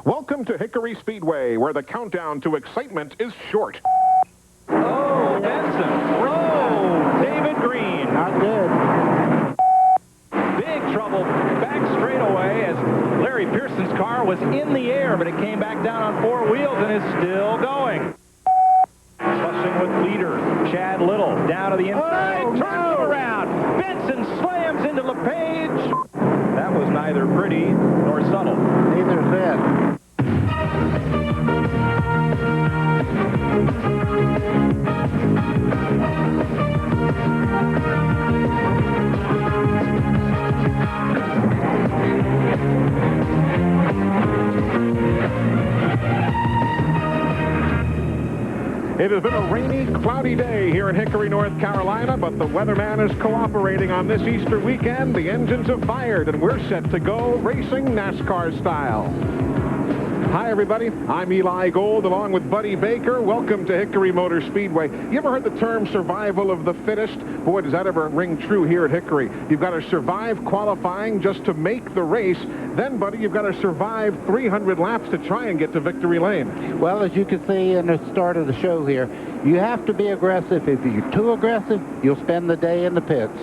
Welcome to Hickory Speedway, where the countdown to excitement is short. Oh, Benson. Oh, David Green. Not good. Big trouble back straightaway as Larry Pearson's car was in the air, but it came back down on four wheels and is still going. Fussing with leader Chad Little down to the inside, turns him around. Benson slams into LePage. That was neither pretty nor subtle. Neither is that. It has been a rainy, cloudy day here in Hickory, North Carolina, but the weatherman is cooperating on this Easter weekend. The engines have fired, and we're set to go racing NASCAR style. Hi, everybody. I'm Eli Gold, along with Buddy Baker. Welcome to Hickory Motor Speedway. You ever heard the term survival of the fittest? Boy, does that ever ring true here at Hickory. You've got to survive qualifying just to make the race. Then, Buddy, you've got to survive 300 laps to try and get to victory lane. Well, as you can see in the start of the show here, you have to be aggressive. If you're too aggressive, you'll spend the day in the pits.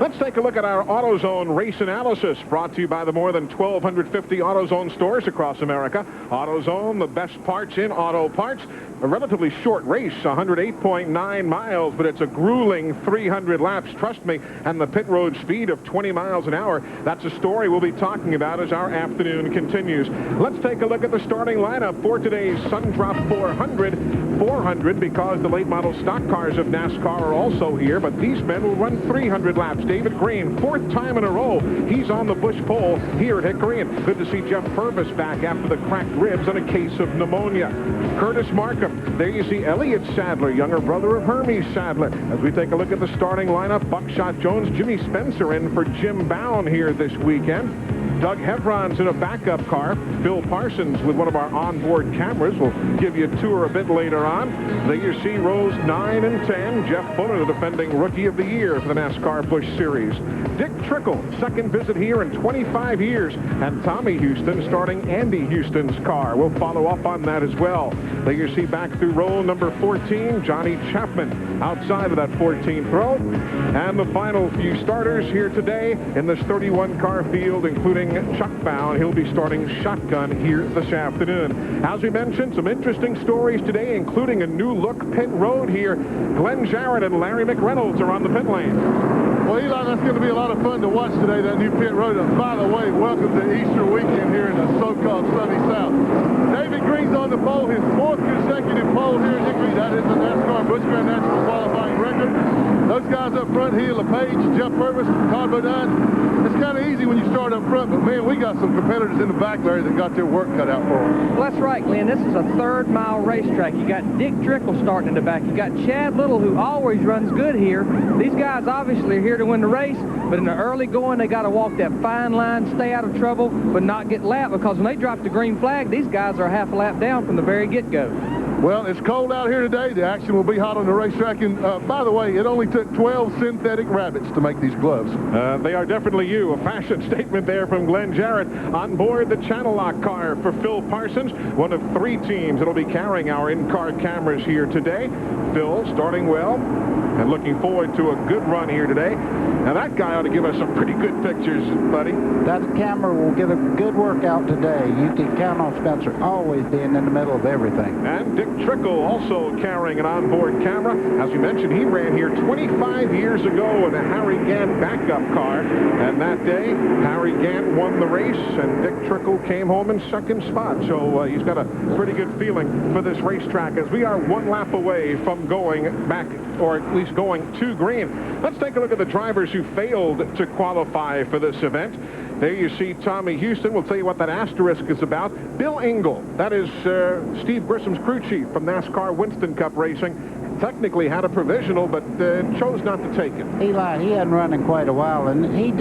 Let's take a look at our AutoZone race analysis, brought to you by the more than 1,250 AutoZone stores across America. AutoZone, the best parts in auto parts. A relatively short race, 108.9 miles, but it's a grueling 300 laps, trust me, and the pit road speed of 20 miles an hour. That's a story we'll be talking about as our afternoon continues. Let's take a look at the starting lineup for today's Sundrop 400 because the late model stock cars of NASCAR are also here, but these men will run 300 laps. David Green, fourth time in a row, he's on the Busch pole here at Hickory, and good to see Jeff Purvis back after the cracked ribs and a case of pneumonia. Curtis Markham, there you see Elliott Sadler, younger brother of Hermes Sadler. As we take a look at the starting lineup, Buckshot Jones, Jimmy Spencer in for Jim Bowen here this weekend. Doug Hevron's in a backup car. Bill Parsons with one of our onboard cameras. We'll give you a tour a bit later on. There you see rows 9 and 10. Jeff Fuller, the defending Rookie of the Year for the NASCAR Busch Series. Dick Trickle, second visit here in 25 years. And Tommy Houston starting Andy Houston's car. We'll follow up on that as well. There you see back through row number 14, Johnny Chapman outside of that 14th row. And the final few starters here today in this 31-car field, including Chuck Bowen. He'll be starting shotgun here this afternoon. As we mentioned, some interesting stories today, including a new look pit road here. Glenn Jarrett and Larry McReynolds are on the pit lane. Well, Eli, that's going to be a lot of fun to watch today, that new pit road. And by the way, welcome to Easter weekend here in the so-called sunny South. David Green's on the pole, his fourth consecutive pole here in Hickory. That is the NASCAR Busch Grand National qualifying record. Those guys up front here, LePage, Jeff Purvis, Todd Bodine. It's kind of easy when you start up front, but man, we got some competitors in the back, Larry, that got their work cut out for them. Well, that's right, Glenn. This is a third-mile racetrack. You got Dick Trickle starting in the back. You got Chad Little, who always runs good here. These guys obviously are here to win the race, but in the early going, they got to walk that fine line, stay out of trouble, but not get lapped, because when they drop the green flag, these guys are half a lap down from the very get-go. Well, it's cold out here today. The action will be hot on the racetrack. And by the way, it only took 12 synthetic rabbits to make these gloves. They are definitely you. A fashion statement there from Glenn Jarrett. On board the Channel Lock car for Phil Parsons, one of 3 teams that will be carrying our in-car cameras here today. Phil starting well and looking forward to a good run here today. Now, that guy ought to give us some pretty good pictures, buddy. That camera will get a good workout today. You can count on Spencer always being in the middle of everything. And Dick Trickle also carrying an onboard camera. As we mentioned, he ran here 25 years ago in a Harry Gant backup car. And that day, Harry Gant won the race, and Dick Trickle came home in second spot. So he's got a pretty good feeling for this racetrack, as we are 1 lap away from going back, or at least going to green. Let's take a look at the drivers who failed to qualify for this event. There you see Tommy Houston. We'll tell you what that asterisk is about. Bill Engel, that is Steve Grissom's crew chief from NASCAR Winston Cup Racing. technically had a provisional, but chose not to take it. Eli, he hadn't run in quite a while, and he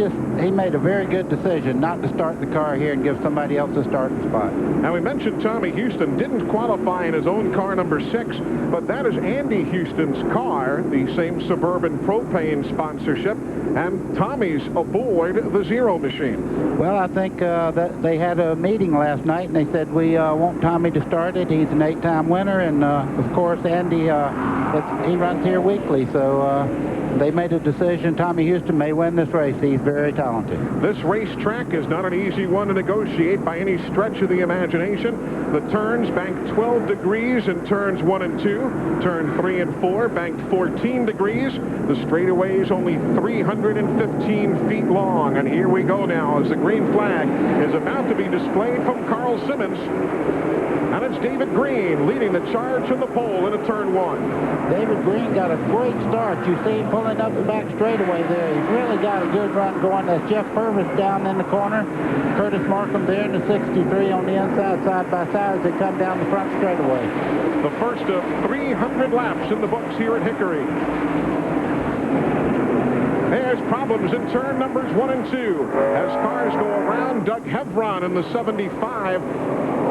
made a very good decision not to start the car here and give somebody else a starting spot. Now, we mentioned Tommy Houston didn't qualify in his own car number 6, but that is Andy Houston's car, the same Suburban propane sponsorship, and Tommy's aboard the Zero machine. Well, I think that they had a meeting last night, and they said, we want Tommy to start it. He's an 8-time winner, and of course, Andy, he runs here weekly, so they made a decision. Tommy Houston may win this race. He's very talented. This racetrack is not an easy one to negotiate by any stretch of the imagination. The turns banked 12 degrees in turns 1 and 2. Turn 3 and 4 banked 14 degrees. The straightaway is only 315 feet long. And here we go now as the green flag is about to be displayed from Carl Simmons. And it's David Green leading the charge from the pole into turn 1. David Green got a great start. You see him pulling up the back straightaway there. He's really got a good run going. That's Jeff Purvis down in the corner. Curtis Markham there in the 63 on the inside, side by side as they come down the front straightaway. The first of 300 laps in the books here at Hickory. There's problems in turn numbers 1 and 2 as cars go around. Doug Hevron in the 75.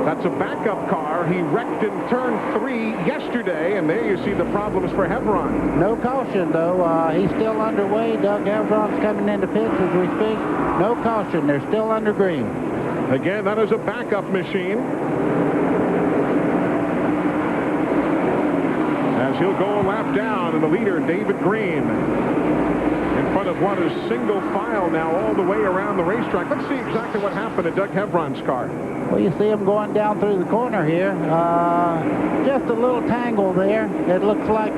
That's a backup car. He wrecked in turn 3 yesterday, and there you see the problems for Hevron. No caution, though. He's still underway. Doug Hevron's coming into pits as we speak. No caution. They're still under green. Again, that is a backup machine. As he'll go a lap down, and the leader, David Green, in front of what is single file now all the way around the racetrack. Let's see exactly what happened to Doug Hevron's car. Well, you see him going down through the corner here. Just a little tangle there. It looks like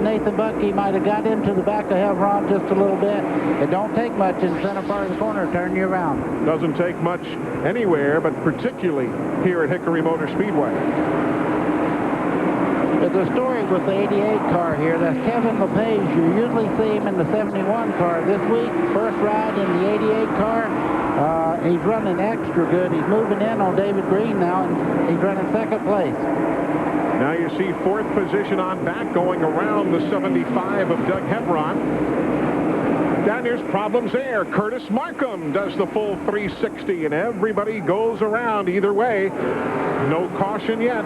Nathan Bucky might have got into the back of Hevron just a little bit. It don't take much in the center part of the corner to turn you around. Doesn't take much anywhere, but particularly here at Hickory Motor Speedway. There's a story with the 88 car here. That's Kevin LePage. You usually see him in the 71 car. This week, first ride in the 88 car. He's running extra good. He's moving in on David Green now, and he's running second place. Now you see 4th position on back going around the 75 of Doug Hevron. Down there's problems there. Curtis Markham does the full 360, and everybody goes around either way. No caution yet.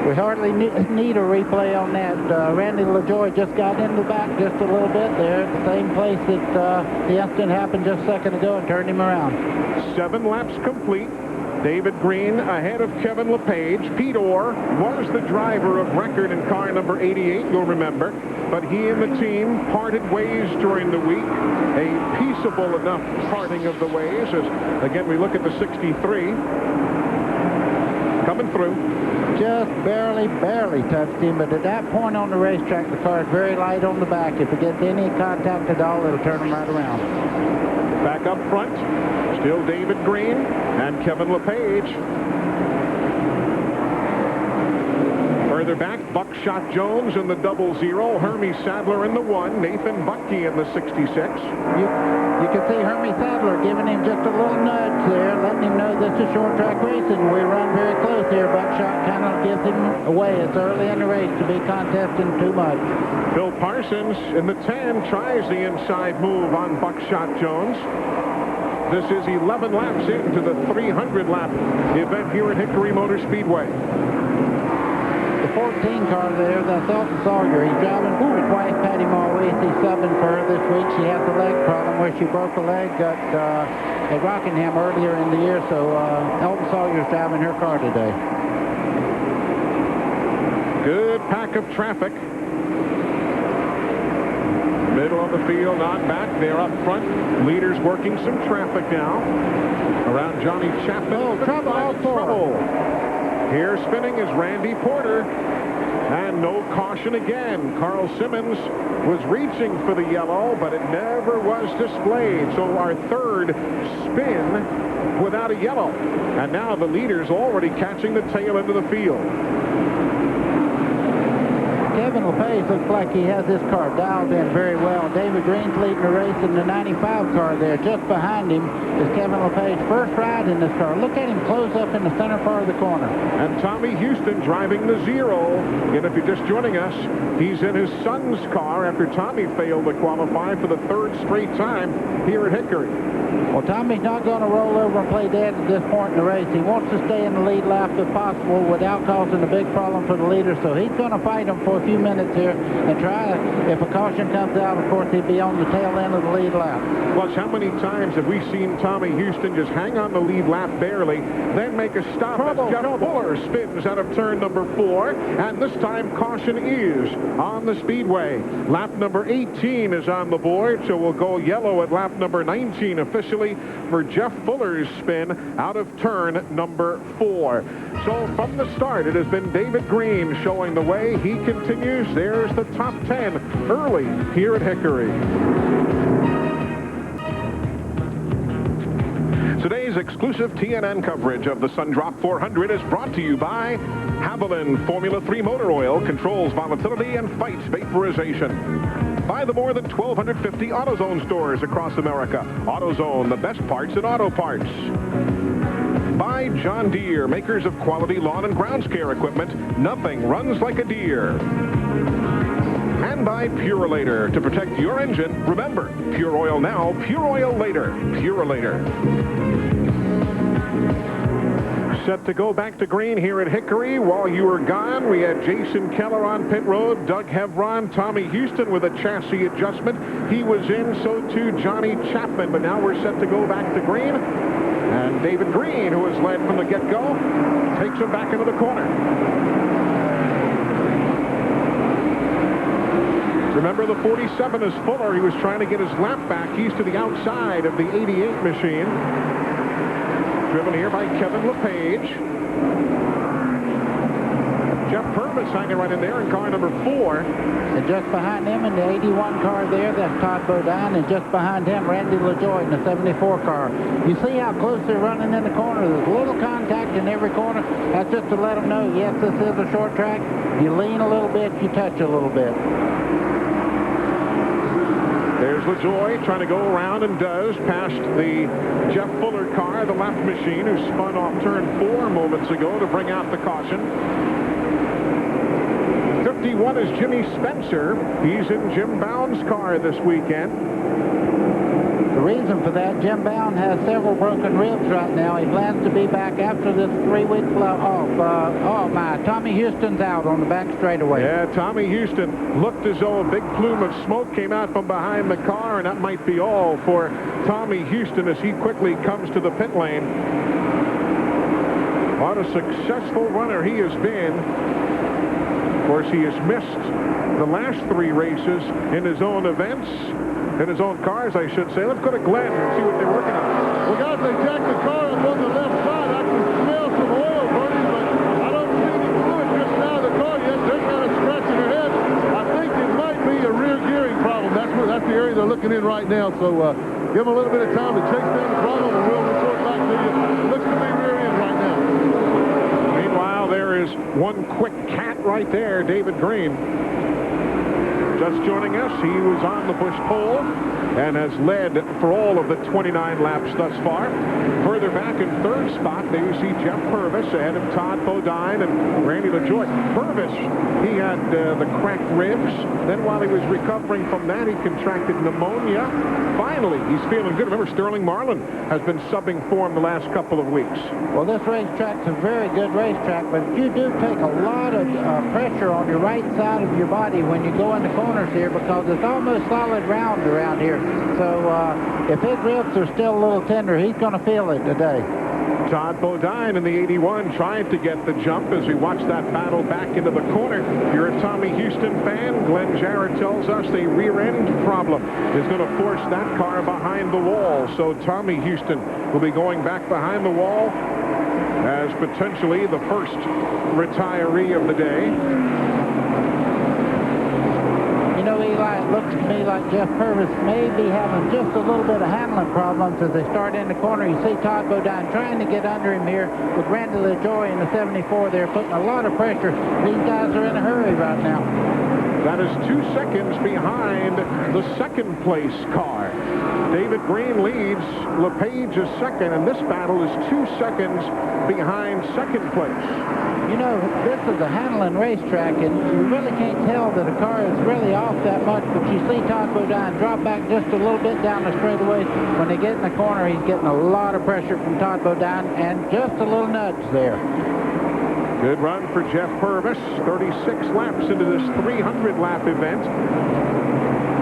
We hardly need a replay on that. Randy LaJoy just got in the back just a little bit there at the same place that the incident happened just a second ago and turned him around. 7 laps complete. David Green ahead of Kevin LePage. Pete Orr was the driver of record in car number 88, you'll remember. But he and the team parted ways during the week. A peaceable enough parting of the ways as, again, we look at the 63. Coming through. Just barely touched him, but at that point on the racetrack, the car is very light on the back. If it gets any contact at all, it'll turn him right around. Back up front, still David Green and Kevin LePage. Further back, Buckshot Jones in the 00, Hermie Sadler in the 1, Nathan Bucky in the 66. You can see Hermie Sadler giving him just a little nudge there, letting him know this is short track racing. We run very close here. Buckshot kind of gives him away. It's early in the race to be contesting too much. Bill Parsons in the 10 tries the inside move on Buckshot Jones. This is 11 laps into the 300-lap event here at Hickory Motor Speedway. The 14 car there, that's Elton Sawyer. He's driving his wife, Patty Mulreath. He's subbing for her this week. She has a leg problem where she broke a leg at Rockingham earlier in the year, so Elton Sawyer's driving her car today. Good pack of traffic. Middle of the field on back. They're up front. Leaders working some traffic now. Around Johnny Chapman. Oh, trouble out for. Here spinning is Randy Porter. And no caution again. Carl Simmons was reaching for the yellow, but it never was displayed. So our third spin without a yellow. And now the leaders already catching the tail end of the field. Kevin LePage looks like he has this car dialed in very well. David Green's leading the race in the 95 car there. Just behind him is Kevin LePage, first ride in this car. Look at him close up in the center part of the corner. And Tommy Houston driving the 0. And if you're just joining us, he's in his son's car after Tommy failed to qualify for the 3rd straight time here at Hickory. Well, Tommy's not going to roll over and play dead at this point in the race. He wants to stay in the lead lap if possible without causing a big problem for the leader. So he's going to fight him for a few minutes here and try, if a caution comes out, of course, he'd be on the tail end of the lead lap. Plus, how many times have we seen Tommy Houston just hang on the lead lap barely, then make a stop as Jeff Fuller spins out of turn number 4. And this time, caution is on the Speedway. Lap number 18 is on the board, so we'll go yellow at lap number 19 officially for Jeff Fuller's spin out of turn number 4. So from the start, it has been David Green showing the way. He continues. There's the top 10 early here at Hickory. Today's exclusive TNN coverage of the Sundrop 400 is brought to you by Haviland Formula 3 Motor Oil, controls volatility and fights vaporization. By the more than 1,250 AutoZone stores across America. AutoZone, the best parts in auto parts. By John Deere, makers of quality lawn and grounds care equipment. Nothing runs like a Deere. And by Purolator. To protect your engine, remember, Pure Oil now, Pure Oil later. Purolator. Set to go back to green here at Hickory. While you were gone, we had Jason Keller on pit road, Doug Hevron, Tommy Houston with a chassis adjustment. He was in, so too Johnny Chapman. But now we're set to go back to green. And David Green, who has led from the get-go, takes him back into the corner. Remember, the 47 is Fuller. He was trying to get his lap back. He's to the outside of the 88 machine. Driven here by Kevin LePage. Jeff Purvis hanging right in there in car number 4. And just behind him in the 81 car there, that's Todd Bodine. And just behind him, Randy LaJoy in the 74 car. You see how close they're running in the corner? There's a little contact in every corner. That's just to let them know, yes, this is a short track. You lean a little bit, you touch a little bit. There's LaJoy trying to go around and does past the Jeff Fuller car, the lap machine, who spun off turn 4 moments ago to bring out the caution. 51 is Jimmy Spencer. He's in Jim Bound's car this weekend. The reason for that, Jim Bound has several broken ribs right now. He plans to be back after this 3-week off. Oh my, Tommy Houston's out on the back straightaway. Yeah, Tommy Houston looked as though a big plume of smoke came out from behind the car, and that might be all for Tommy Houston as he quickly comes to the pit lane. What a successful runner he has been. Of course, he has missed the last 3 races in his own events. In his own cars, I should say. Let's go to Glenn and see what they're working on. Well, guys, they jacked the car up on the left side. I can smell some oil burning, but I don't see any fluid just out of the car yet. They're kind of scratching their head. I think it might be a rear gearing problem. That's the area they're looking in right now. So give them a little bit of time to chase down the problem, and we'll report back to you. It looks to be rear end right now. Meanwhile, there is one quick cat right there, David Green. Just joining us, he was on the Busch pole and has led for all of the 29 laps thus far. Further back in 3rd spot, there you see Jeff Purvis ahead of Todd Bodine and Randy LaJoy. Purvis, he had the cracked ribs. Then while he was recovering from that, he contracted pneumonia. Finally, he's feeling good. Remember, Sterling Marlin has been subbing for him the last couple of weeks. Well, this racetrack's a very good racetrack, but you do take a lot of pressure on your right side of your body when you go into corners here, because it's almost solid ground around here. So if his ribs are still a little tender, he's going to feel it today. Todd Bodine in the 81 trying to get the jump as we watch that battle back into the corner. If you're a Tommy Houston fan, Glenn Jarrett tells us the rear end problem is going to force that car behind the wall. So Tommy Houston will be going back behind the wall as potentially the first retiree of the day. You know, Eli, looks to me like Jeff Purvis may be having just a little bit of handling problems as they start in the corner. You see Todd Bodine trying to get under him here with Randy LaJoy in the 74 there, putting a lot of pressure. These guys are in a hurry right now. That is 2 seconds behind the second place car. David Green leads. LePage is second, and this battle is 2 seconds behind second place. You know, this is a handling racetrack, and you really can't tell that a car is really off that much, but you see Todd Bodine drop back just a little bit down the straightaway. When they get in the corner, he's getting a lot of pressure from Todd Bodine, and just a little nudge there. Good run for Jeff Purvis. 36 laps into this 300-lap event.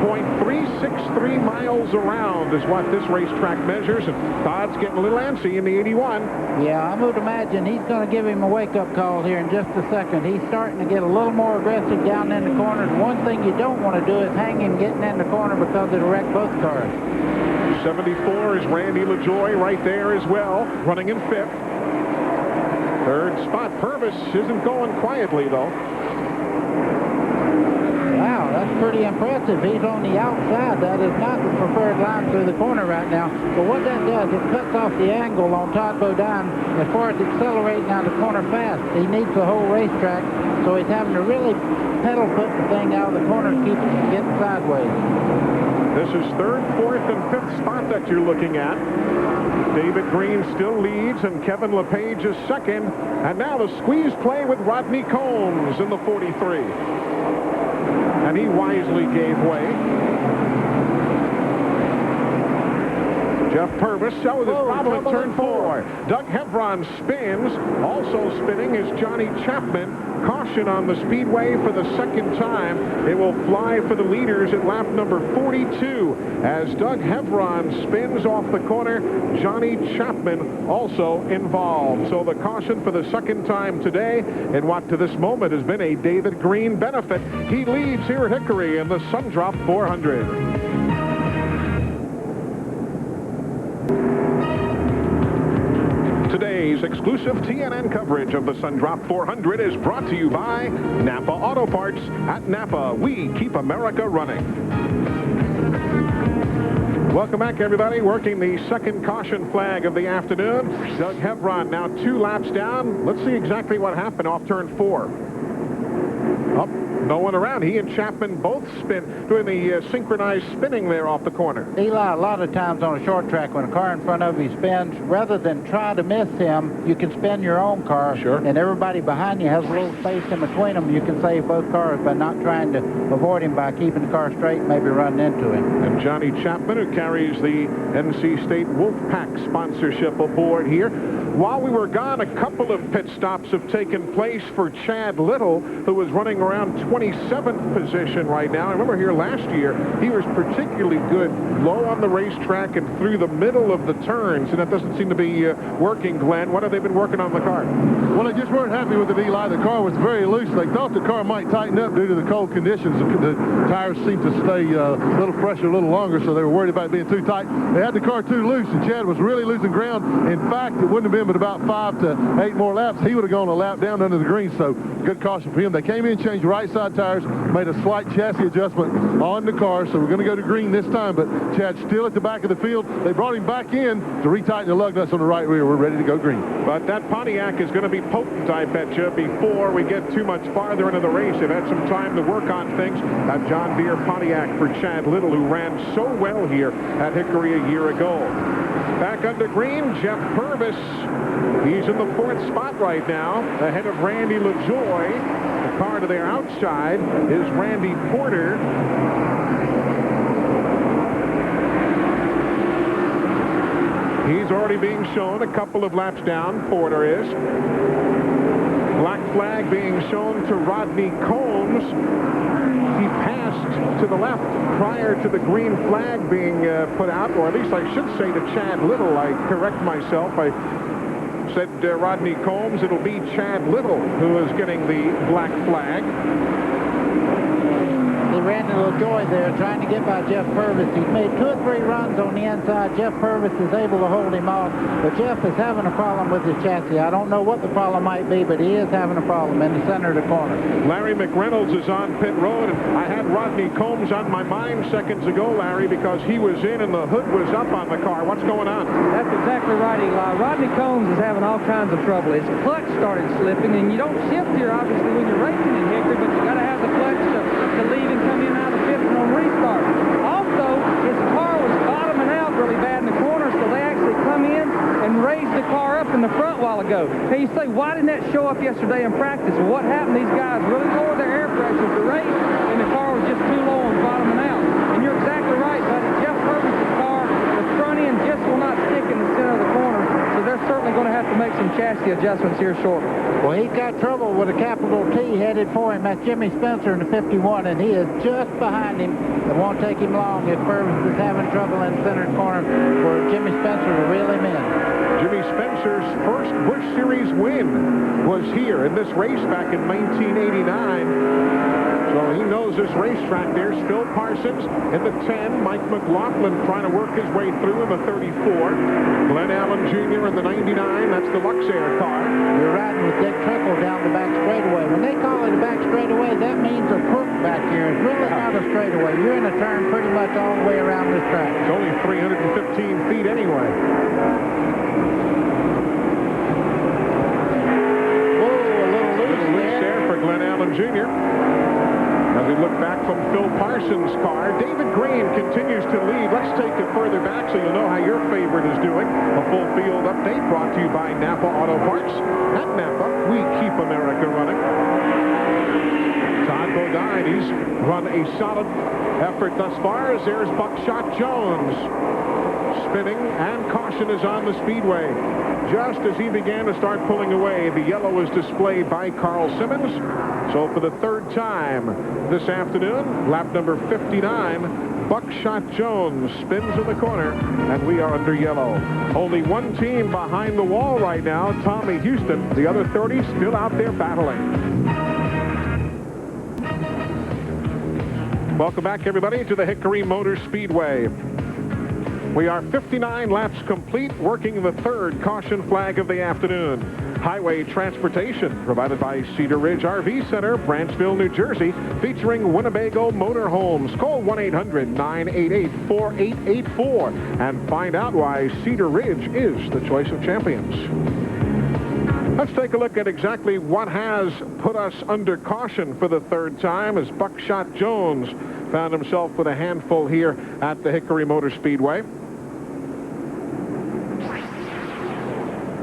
0.363 miles around is what this racetrack measures, and Todd's getting a little antsy in the 81. Yeah, I would imagine he's going to give him a wake-up call here in just a second. He's starting to get a little more aggressive down in the corners. One thing you don't want to do is hang him getting in the corner because it'll wreck both cars. 74 is Randy LaJoy right there as well, running in fifth. Third spot, Purvis isn't going quietly, though. Wow, that's pretty impressive. He's on the outside. That is not the preferred line through the corner right now. But what that does, it cuts off the angle on Todd Bodine as far as accelerating out the corner fast. He needs the whole racetrack, so he's having to really pedal put the thing out of the corner to keep it from getting sideways. This is third, fourth, and fifth spot that you're looking at. David Green still leads, and Kevin LePage is second. And now the squeeze play with Rodney Combs in the 43. And he wisely gave way. Jeff Purvis, so is problem at turn 4. Doug Hevron spins. Also spinning is Johnny Chapman. Caution on the Speedway for the second time. It will fly for the leaders at lap number 42. As Doug Hevron spins off the corner, Johnny Chapman also involved. So the caution for the second time today in what to this moment has been a David Green benefit. He leads here at Hickory in the Sundrop 400. Today's exclusive TNN coverage of the Sundrop 400 is brought to you by Napa Auto Parts. At Napa, we keep America running. Welcome back, everybody. Working the second caution flag of the afternoon. Doug Hevron now 2 laps down. Let's see exactly what happened off turn 4. Up. No one around. He and Chapman both doing the synchronized spinning there off the corner. Eli, a lot of times on a short track, when a car in front of you spins, rather than try to miss him, you can spin your own car. Sure. And everybody behind you has a little space in between them. You can save both cars by not trying to avoid him by keeping the car straight and maybe running into him. And Johnny Chapman, who carries the NC State Wolfpack sponsorship aboard here. While we were gone, a couple of pit stops have taken place for Chad Little, who is running around 27th position right now. I remember here last year, he was particularly good low on the racetrack and through the middle of the turns, and that doesn't seem to be working, Glenn. What have they been working on the car? Well, they just weren't happy with it, Eli. The car was very loose. They thought the car might tighten up due to the cold conditions. The tires seemed to stay a little fresher a little longer, so they were worried about it being too tight. They had the car too loose, and Chad was really losing ground. In fact, it wouldn't have been but about 5 to 8 more laps. He would have gone a lap down under the green, so good caution for him. They came in, changed right side tires, made a slight chassis adjustment on the car, so we're going to go to green this time, but Chad's still at the back of the field. They brought him back in to retighten the lug nuts on the right rear. We're ready to go green. But that Pontiac is going to be potent, I bet you, before we get too much farther into the race. They've had some time to work on things. That John Deere Pontiac for Chad Little, who ran so well here at Hickory a year ago. Back under green, Jeff Purvis. He's in the 4th spot right now, ahead of Randy LaJoy. The car to their outside is Randy Porter. He's already being shown a couple of laps down. Porter is. Black flag being shown to Rodney Combs. He passed to the left prior to the green flag being put out, or at least I should say to Chad Little. I correct myself. I said Rodney Combs. It'll be Chad Little who is getting the black flag. He ran into a joy there trying to get by Jeff Purvis. He's made 2 or 3 runs on the inside. Jeff Purvis is able to hold him off, but Jeff is having a problem with his chassis. I don't know what the problem might be, but he is having a problem in the center of the corner. Larry McReynolds is on pit road, and I had Rodney Combs on my mind seconds ago, Larry, because he was in and the hood was up on the car. What's going on? That's exactly right, Eli. Rodney Combs is having all kinds of trouble. His clutch started slipping, and you don't shift here, obviously, when you're racing in Hickory, but you got to have the clutch to leave and come in out of fifth and on restart. Also, his car was bottoming out really bad in the corner, so they actually come in and raised the car up in the front a while ago. Hey, you say, why didn't that show up yesterday in practice? Well, what happened? These guys really lowered their air pressure to race, and the car was just too low and bottoming out. And you're exactly right, buddy. Jeff Purvis' car, the front end just will not stick in the center of the corner, so they're certainly going to have to make some chassis adjustments here shortly. Well, he's got trouble with a capital T headed for him. That's Jimmy Spencer in the 51, and he is just behind him. It won't take him long if Purvis is having trouble in the center corner for Jimmy Spencer to reel him in. Jimmy Spencer's first Busch Series win was here in this race back in 1989. So he knows this racetrack. There's Phil Parsons in the 10. Mike McLaughlin trying to work his way through in the 34. Glenn Allen Jr. in the 99. That's the Luxair car. You're riding with Dick Trickle down the back straightaway. When they call it a back straightaway, that means a crook back here. It's really not a straightaway. You're in a turn pretty much all the way around this track. It's only 315 feet anyway. Whoa, a little loose there for Glenn Allen Jr. As we look back from Phil Parsons' car, David Green continues to lead. Let's take it further back so you'll know how your favorite is doing. A full field update brought to you by Napa Auto Parts. At Napa, we keep America running. Todd Bodine, he's run a solid effort thus far as there's Buckshot Jones spinning, and caution is on the Speedway. Just as he began to start pulling away, the yellow is displayed by Carl Simmons. So for the third time this afternoon, lap number 59, Buckshot Jones spins in the corner, and we are under yellow. Only one team behind the wall right now, Tommy Houston. The other 30 still out there battling. Welcome back, everybody, to the Hickory Motor Speedway. We are 59 laps complete, working the third caution flag of the afternoon. Highway transportation provided by Cedar Ridge RV Center, Branchville, New Jersey, featuring Winnebago Motorhomes. Call 1-800-988-4884 and find out why Cedar Ridge is the choice of champions. Let's take a look at exactly what has put us under caution for the third time as Buckshot Jones found himself with a handful here at the Hickory Motor Speedway.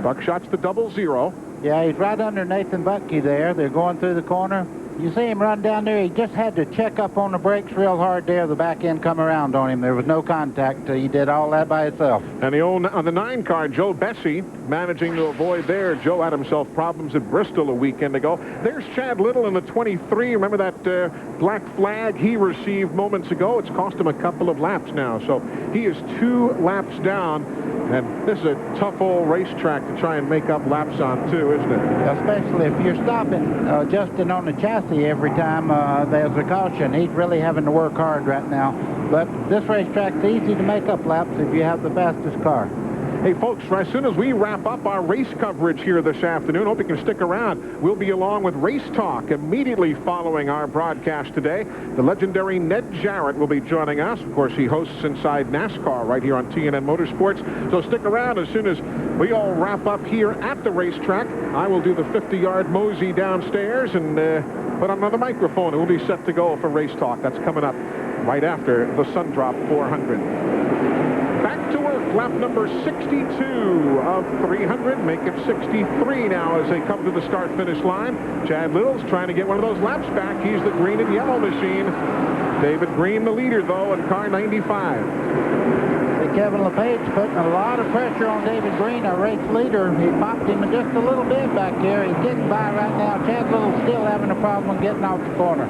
Buckshot's the 00. Yeah, he's right under Nathan Butke there. They're going through the corner. You see him run down there. He just had to check up on the brakes real hard there. The back end come around on him. There was no contact. He did all that by himself. And on the 9 car, Joe Bessie managing to avoid there. Joe had himself problems at Bristol a weekend ago. There's Chad Little in the 23. Remember that black flag he received moments ago? It's cost him a couple of laps now. So he is 2 laps down. And this is a tough old racetrack to try and make up laps on, too, isn't it? Especially if you're stopping, adjusting on the chassis every time there's a caution. He's really having to work hard right now. But this racetrack's easy to make up laps if you have the fastest car. Hey, folks, as soon as we wrap up our race coverage here this afternoon, hope you can stick around. We'll be along with Race Talk immediately following our broadcast today. The legendary Ned Jarrett will be joining us. Of course, he hosts Inside NASCAR right here on TNN Motorsports. So stick around. As soon as we all wrap up here at the racetrack, I will do the 50-yard mosey downstairs and put on another microphone. It will be set to go for Race Talk. That's coming up right after the Sundrop 400. Back to work, lap number 62 of 300. Make it 63 now as they come to the start-finish line. Chad Little's trying to get one of those laps back. He's the green and yellow machine. David Green, the leader, though, in car 95. Kevin LePage putting a lot of pressure on David Green, our race leader. He popped him just a little bit back there. He's getting by right now. Chad Little's still having a problem getting off the corner.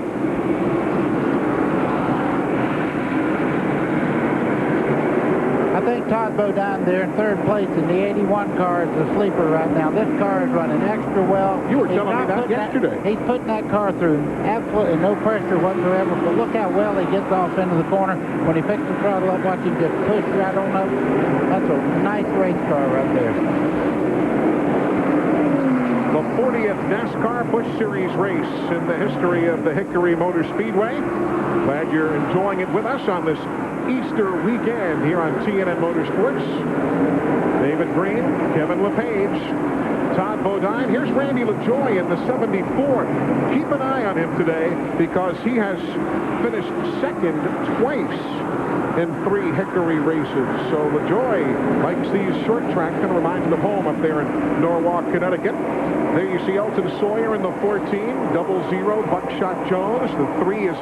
I think Todd Bodine there in third place in the 81 car is the sleeper right now. This car is running extra well. You were telling me that yesterday. He's putting that car through absolutely no pressure whatsoever, but look how well he gets off into the corner. When he picks the throttle up, watch him just push right on up. That's a nice race car right there. The 40th NASCAR Busch Series race in the history of the Hickory Motor Speedway. Glad you're enjoying it with us on this Easter weekend here on TNN Motorsports. David Green, Kevin LePage, Todd Bodine. Here's Randy LaJoie in the 74. Keep an eye on him today because he has finished second twice in 3 Hickory races. So LaJoie likes these short tracks. Kind of reminds him of home up there in Norwalk, Connecticut. There you see Elton Sawyer in the 14, 00 Buckshot Jones. The 3 is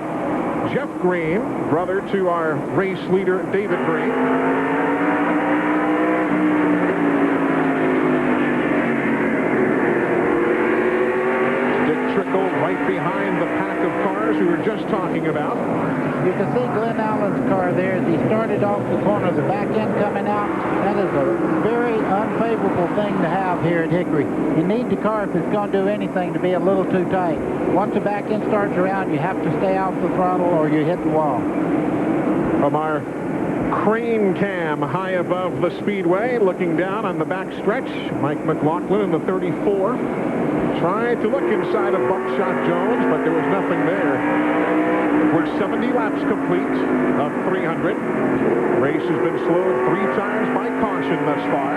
Jeff Green, brother to our race leader David Green. Dick Trickle right behind the pack of cars we were just talking about. You can see Glenn Allen's car there as he started off the corner, the back end coming out. That is a very unfavorable thing to have here at Hickory. You need the car, if it's going to do anything, to be a little too tight. Once the back end starts around, you have to stay off the throttle or you hit the wall. From our crane cam high above the speedway, looking down on the back stretch, Mike McLaughlin in the 34. Tried to look inside of Buckshot Jones, but there was nothing there. We're 70 laps complete of 300. Race has been slowed 3 times by caution thus far.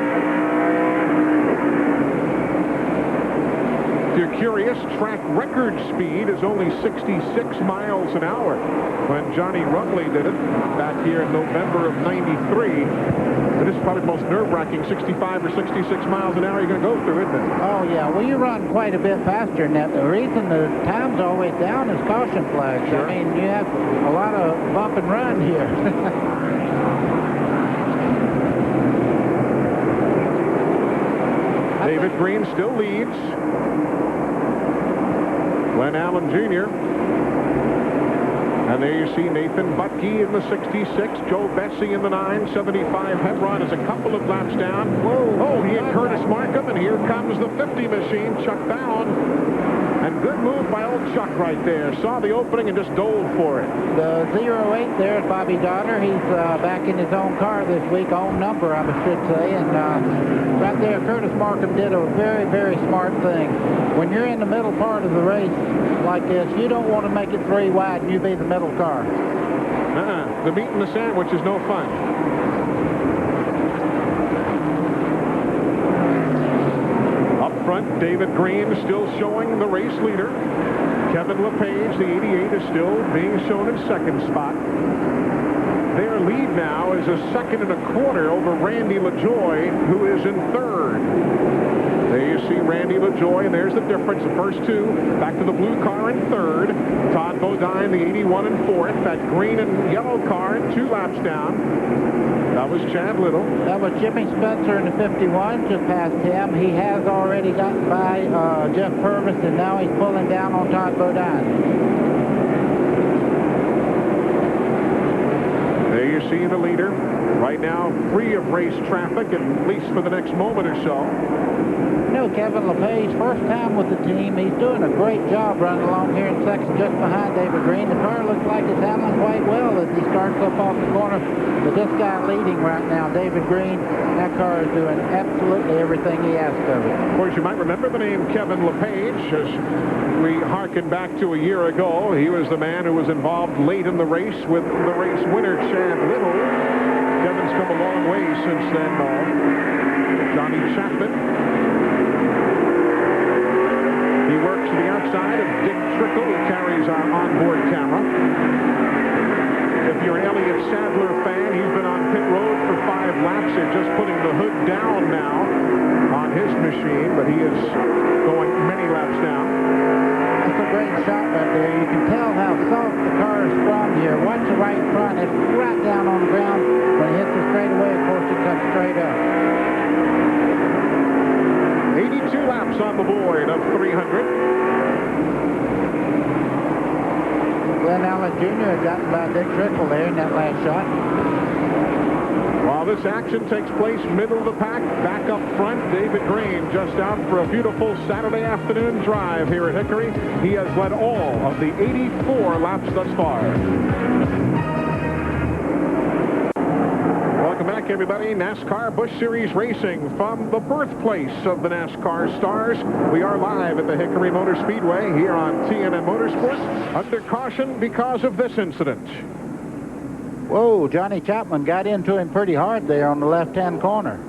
If you're curious, track record speed is only 66 miles an hour. When Johnny Rumley did it back here in November of '93, it is probably the most nerve-wracking 65 or 66 miles an hour you're going to go through, isn't it? Oh, yeah. Well, you run quite a bit faster than that. The reason the time's always down is caution flags. Sure. I mean, you have a lot of bump and run here. David Green still leads. Glenn Allen Jr. And there you see Nathan Butke in the 66, Joe Bessie in the 975. Hebron is a couple of laps down. Whoa. Oh, he had Curtis Markham, and here comes the 50 machine, Chuck Bowen. And good move by old Chuck right there. Saw the opening and just dove for it. The 08 there is Bobby Donner. He's back in his own car this week, own number, I should say. And right there, Curtis Markham did a very, very smart thing. When you're in the middle part of the race like this, you don't want to make it 3 wide and you be the middle car. The meat and the sandwich is no fun. Front, David Green still showing the race leader. Kevin LePage, the 88, is still being shown in second spot. Their lead now is a 2.25 seconds over Randy LaJoie, who is in third. There you see Randy LaJoie, and there's the difference. The first 2 back to the blue car in third. Todd Bodine, the 81, in fourth. That green and yellow car 2 laps down. That was Chad Little. That was Jimmy Spencer in the 51, just past him. He has already gotten by Jeff Purvis, and now he's pulling down on Todd Bodine. There you see the leader. Right now, free of race traffic, at least for the next moment or so. You know, Kevin LePage, first time with the team. He's doing a great job running along here in second just behind David Green. The car looks like it's handling quite well as he starts up off the corner. But this guy leading right now, David Green, that car is doing absolutely everything he asked of it. Of course, you might remember the name Kevin LePage as we harken back to a year ago. He was the man who was involved late in the race with the race winner, Chad Little. Kevin's come a long way since then, though. Johnny Chapman. He works to the outside of Dick Trickle, who carries our onboard camera. If you're an Elliott Sadler fan, he's been on pit road for 5 laps. They're just putting the hood down now on his machine, but he is going many laps down. That's a great shot right there. You can tell how soft the car is sprung here. Watch the right front. It's right down on the ground. When it hits the straightaway, of course, it comes straight up. 82 laps on the board of 300. Glenn Allen Jr. had gotten by Dick Trickle there in that last shot. While this action takes place middle of the pack, back up front. David Green just out for a beautiful Saturday afternoon drive here at Hickory. He has led all of the 84 laps thus far. Welcome back, everybody. NASCAR Busch Series Racing from the birthplace of the NASCAR stars. We are live at the Hickory Motor Speedway here on TNN Motorsports, under caution because of this incident. Whoa, Johnny Chapman got into him pretty hard there on the left-hand corner.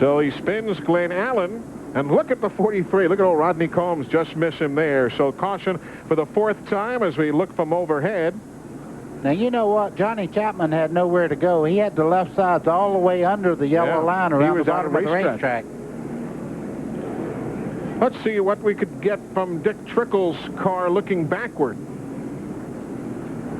So he spins Glenn Allen, and look at the 43. Look at old Rodney Combs just miss him there. So caution for the 4th time as we look from overhead. Now, you know what? Johnny Chapman had nowhere to go. He had the left sides all the way under the yellow line around the bottom of the racetrack. Let's see what we could get from Dick Trickle's car looking backward.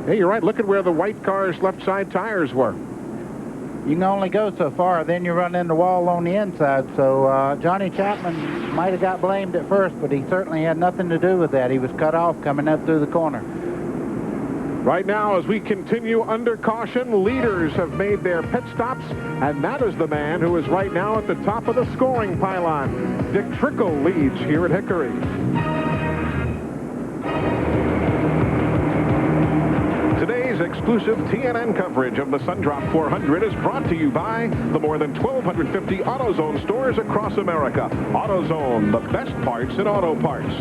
Hey, you're right. Look at where the white car's left side tires were. You can only go so far, then you run in the wall on the inside. So Johnny Chapman might have got blamed at first, but he certainly had nothing to do with that. He was cut off coming up through the corner. Right now, as we continue under caution, leaders have made their pit stops, and that is the man who is right now at the top of the scoring pylon. Dick Trickle leads here at Hickory. Today's exclusive TNN coverage of the Sundrop 400 is brought to you by the more than 1,250 AutoZone stores across America. AutoZone, the best parts in auto parts.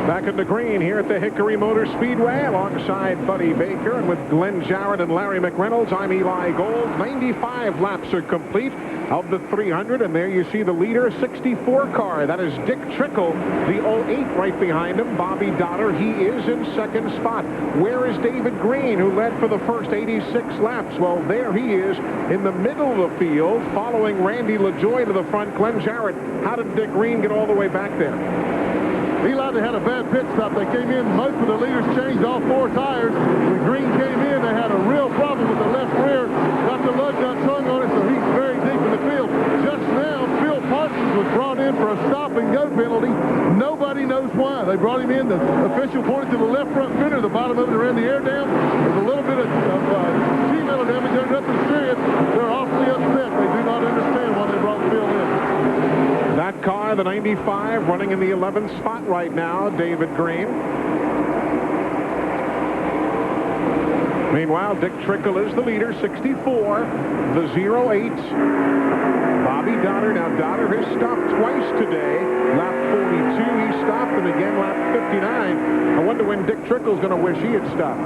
Back in the green here at the Hickory Motor Speedway alongside Buddy Baker and with Glenn Jarrett and Larry McReynolds. I'm Eli Gold. 95 laps are complete of the 300, and there you see the leader, 64 car. That is Dick Trickle, the 08 right behind him. Bobby Dotter, he is in 2nd spot. Where is David Green, who led for the first 86 laps? Well, there he is in the middle of the field, following Randy LaJoie to the front. Glenn Jarrett, how did Dick Green get all the way back there? Eli, they had a bad pit stop. They came in, most of the leaders changed all 4 tires. When Green came in, they had a real problem with the left rear. Got the lug nuts hung on it, so he's very deep in the field. Just now, Phil Parsons was brought in for a stop-and-go penalty. Nobody knows why. They brought him in. The official pointed to the left front fender. The bottom of it ran the air down. There's a little bit of sheet metal damage under up the steering. They're awfully upset. They do not understand why they brought Phil in. That car, the 95, running in the 11th spot right now, David Green. Meanwhile, Dick Trickle is the leader, 64, the 08. Bobby Dotter. Now, Dotter has stopped twice today. Lap 42, he stopped, and again lap 59. I wonder when Dick Trickle's going to wish he had stopped.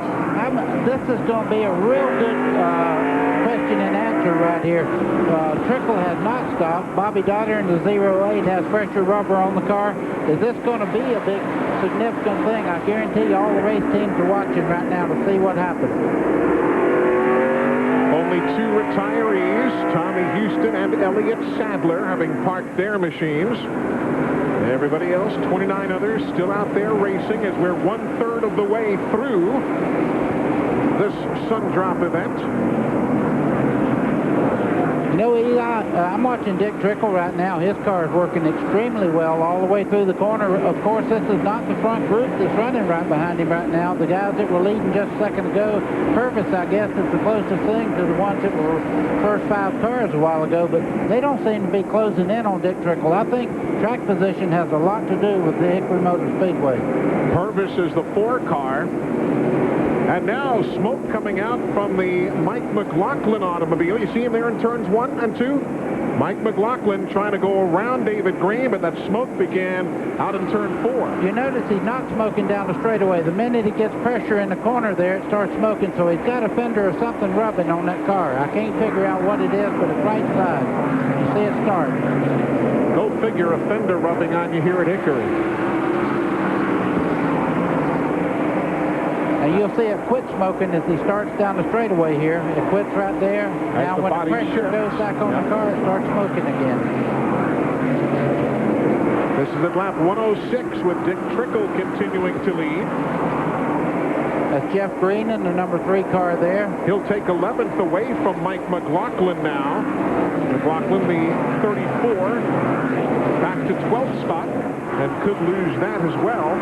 This is going to be a real good question and answer right here. Trickle has not stopped. Bobby Dotter in the 08 has fresher rubber on the car. Is this going to be a big, significant thing? I guarantee you all the race teams are watching right now to see what happens. Only 2 retirees, Tommy Houston and Elliott Sadler, having parked their machines. Everybody else, 29 others, still out there racing as we're 1/3 of the way through this Sundrop event. You know, Eli, I'm watching Dick Trickle right now. His car is working extremely well all the way through the corner. Of course, this is not the front group that's running right behind him right now. The guys that were leading just a second ago, Purvis, I guess, is the closest thing to the ones that were first 5 cars a while ago, but they don't seem to be closing in on Dick Trickle. I think track position has a lot to do with the Hickory Motor Speedway. Purvis is the 4 car. And now smoke coming out from the Mike McLaughlin automobile. You see him there in turns 1 and 2? Mike McLaughlin trying to go around David Green, but that smoke began out in turn 4. You notice he's not smoking down the straightaway. The minute he gets pressure in the corner there, it starts smoking, so he's got a fender or something rubbing on that car. I can't figure out what it is, but it's right side. You see it start. Go figure, a fender rubbing on you here at Hickory. And you'll see it quit smoking as he starts down the straightaway here. It quits right there. Now when the pressure goes back on the car, it starts smoking again. This is at lap 106 with Dick Trickle continuing to lead. That's Jeff Green in the number 3 car there. He'll take 11th away from Mike McLaughlin now. McLaughlin, the 34, back to 12th spot, and could lose that as well.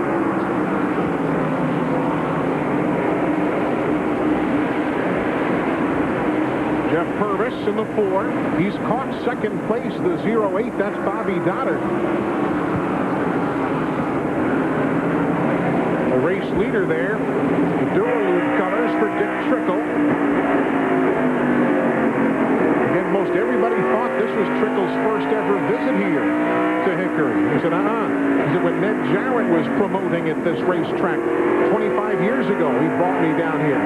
Jeff Purvis in the 4. He's caught second place, the 08. That's Bobby Dotter. The race leader there, the Duralube colors for Dick Trickle. Again, most everybody thought this was Trickle's first ever visit here to Hickory. He said, He said, when Ned Jarrett was promoting at this racetrack 25 years ago, he brought me down here.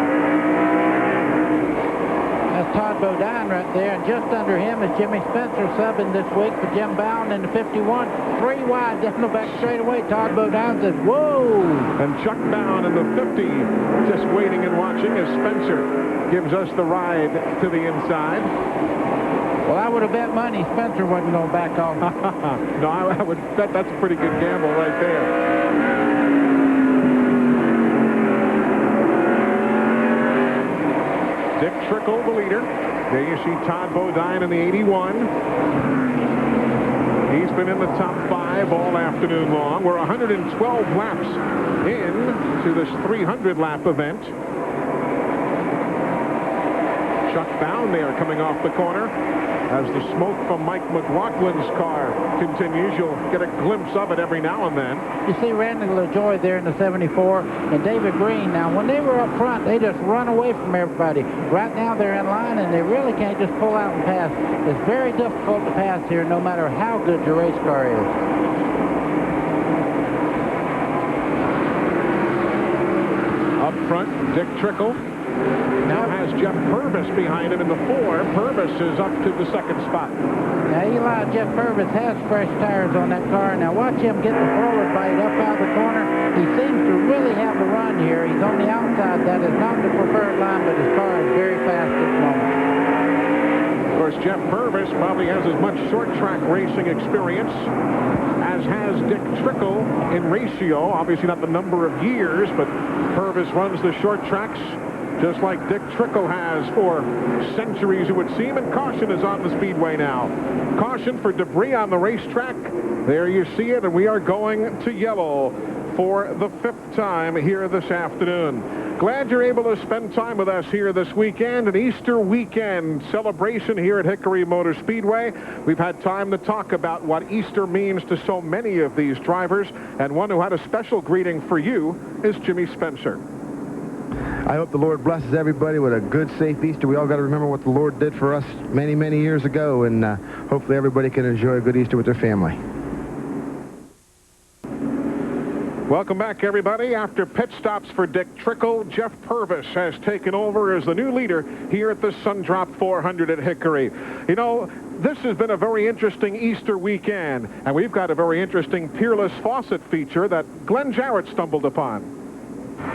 That's Todd Bodine right there, and just under him is Jimmy Spencer subbing this week for Jim Bowen in the 51. 3 wide down the back straightaway. Todd Bodine says, whoa! And Chuck Bowen in the 50, just waiting and watching as Spencer gives us the ride to the inside. Well, I would have bet money Spencer wasn't going to back off. No, I would bet that's a pretty good gamble right there. Dick Trickle, the leader. There you see Todd Bodine in the 81. He's been in the top 5 all afternoon long. We're 112 laps into this 300-lap event. Chuck Bowen there coming off the corner. As the smoke from Mike McLaughlin's car continues, you'll get a glimpse of it every now and then. You see Randy LaJoy there in the 74 and David Green. Now, when they were up front, they just run away from everybody. Right now, they're in line, and they really can't just pull out and pass. It's very difficult to pass here, no matter how good your race car is. Up front, Dick Trickle now has Jeff Purvis behind him in the 4. Purvis is up to the 2nd spot. Now, Eli, Jeff Purvis has fresh tires on that car. Now, watch him get the forward bite up out of the corner. He seems to really have the run here. He's on the outside. That is not the preferred line, but his car is very fast at the moment. Of course, Jeff Purvis probably has as much short track racing experience as has Dick Trickle in ratio. Obviously not the number of years, but Purvis runs the short tracks just like Dick Trickle has for centuries, it would seem. And caution is on the Speedway now. Caution for debris on the racetrack. There you see it, and we are going to yellow for the 5th time here this afternoon. Glad you're able to spend time with us here this weekend, an Easter weekend celebration here at Hickory Motor Speedway. We've had time to talk about what Easter means to so many of these drivers, and one who had a special greeting for you is Jimmy Spencer. I hope the Lord blesses everybody with a good, safe Easter. We all got to remember what the Lord did for us many, many years ago, and hopefully everybody can enjoy a good Easter with their family. Welcome back, everybody. After pit stops for Dick Trickle, Jeff Purvis has taken over as the new leader here at the Sundrop 400 at Hickory. You know, this has been a very interesting Easter weekend, and we've got a very interesting Peerless Faucet feature that Glenn Jarrett stumbled upon.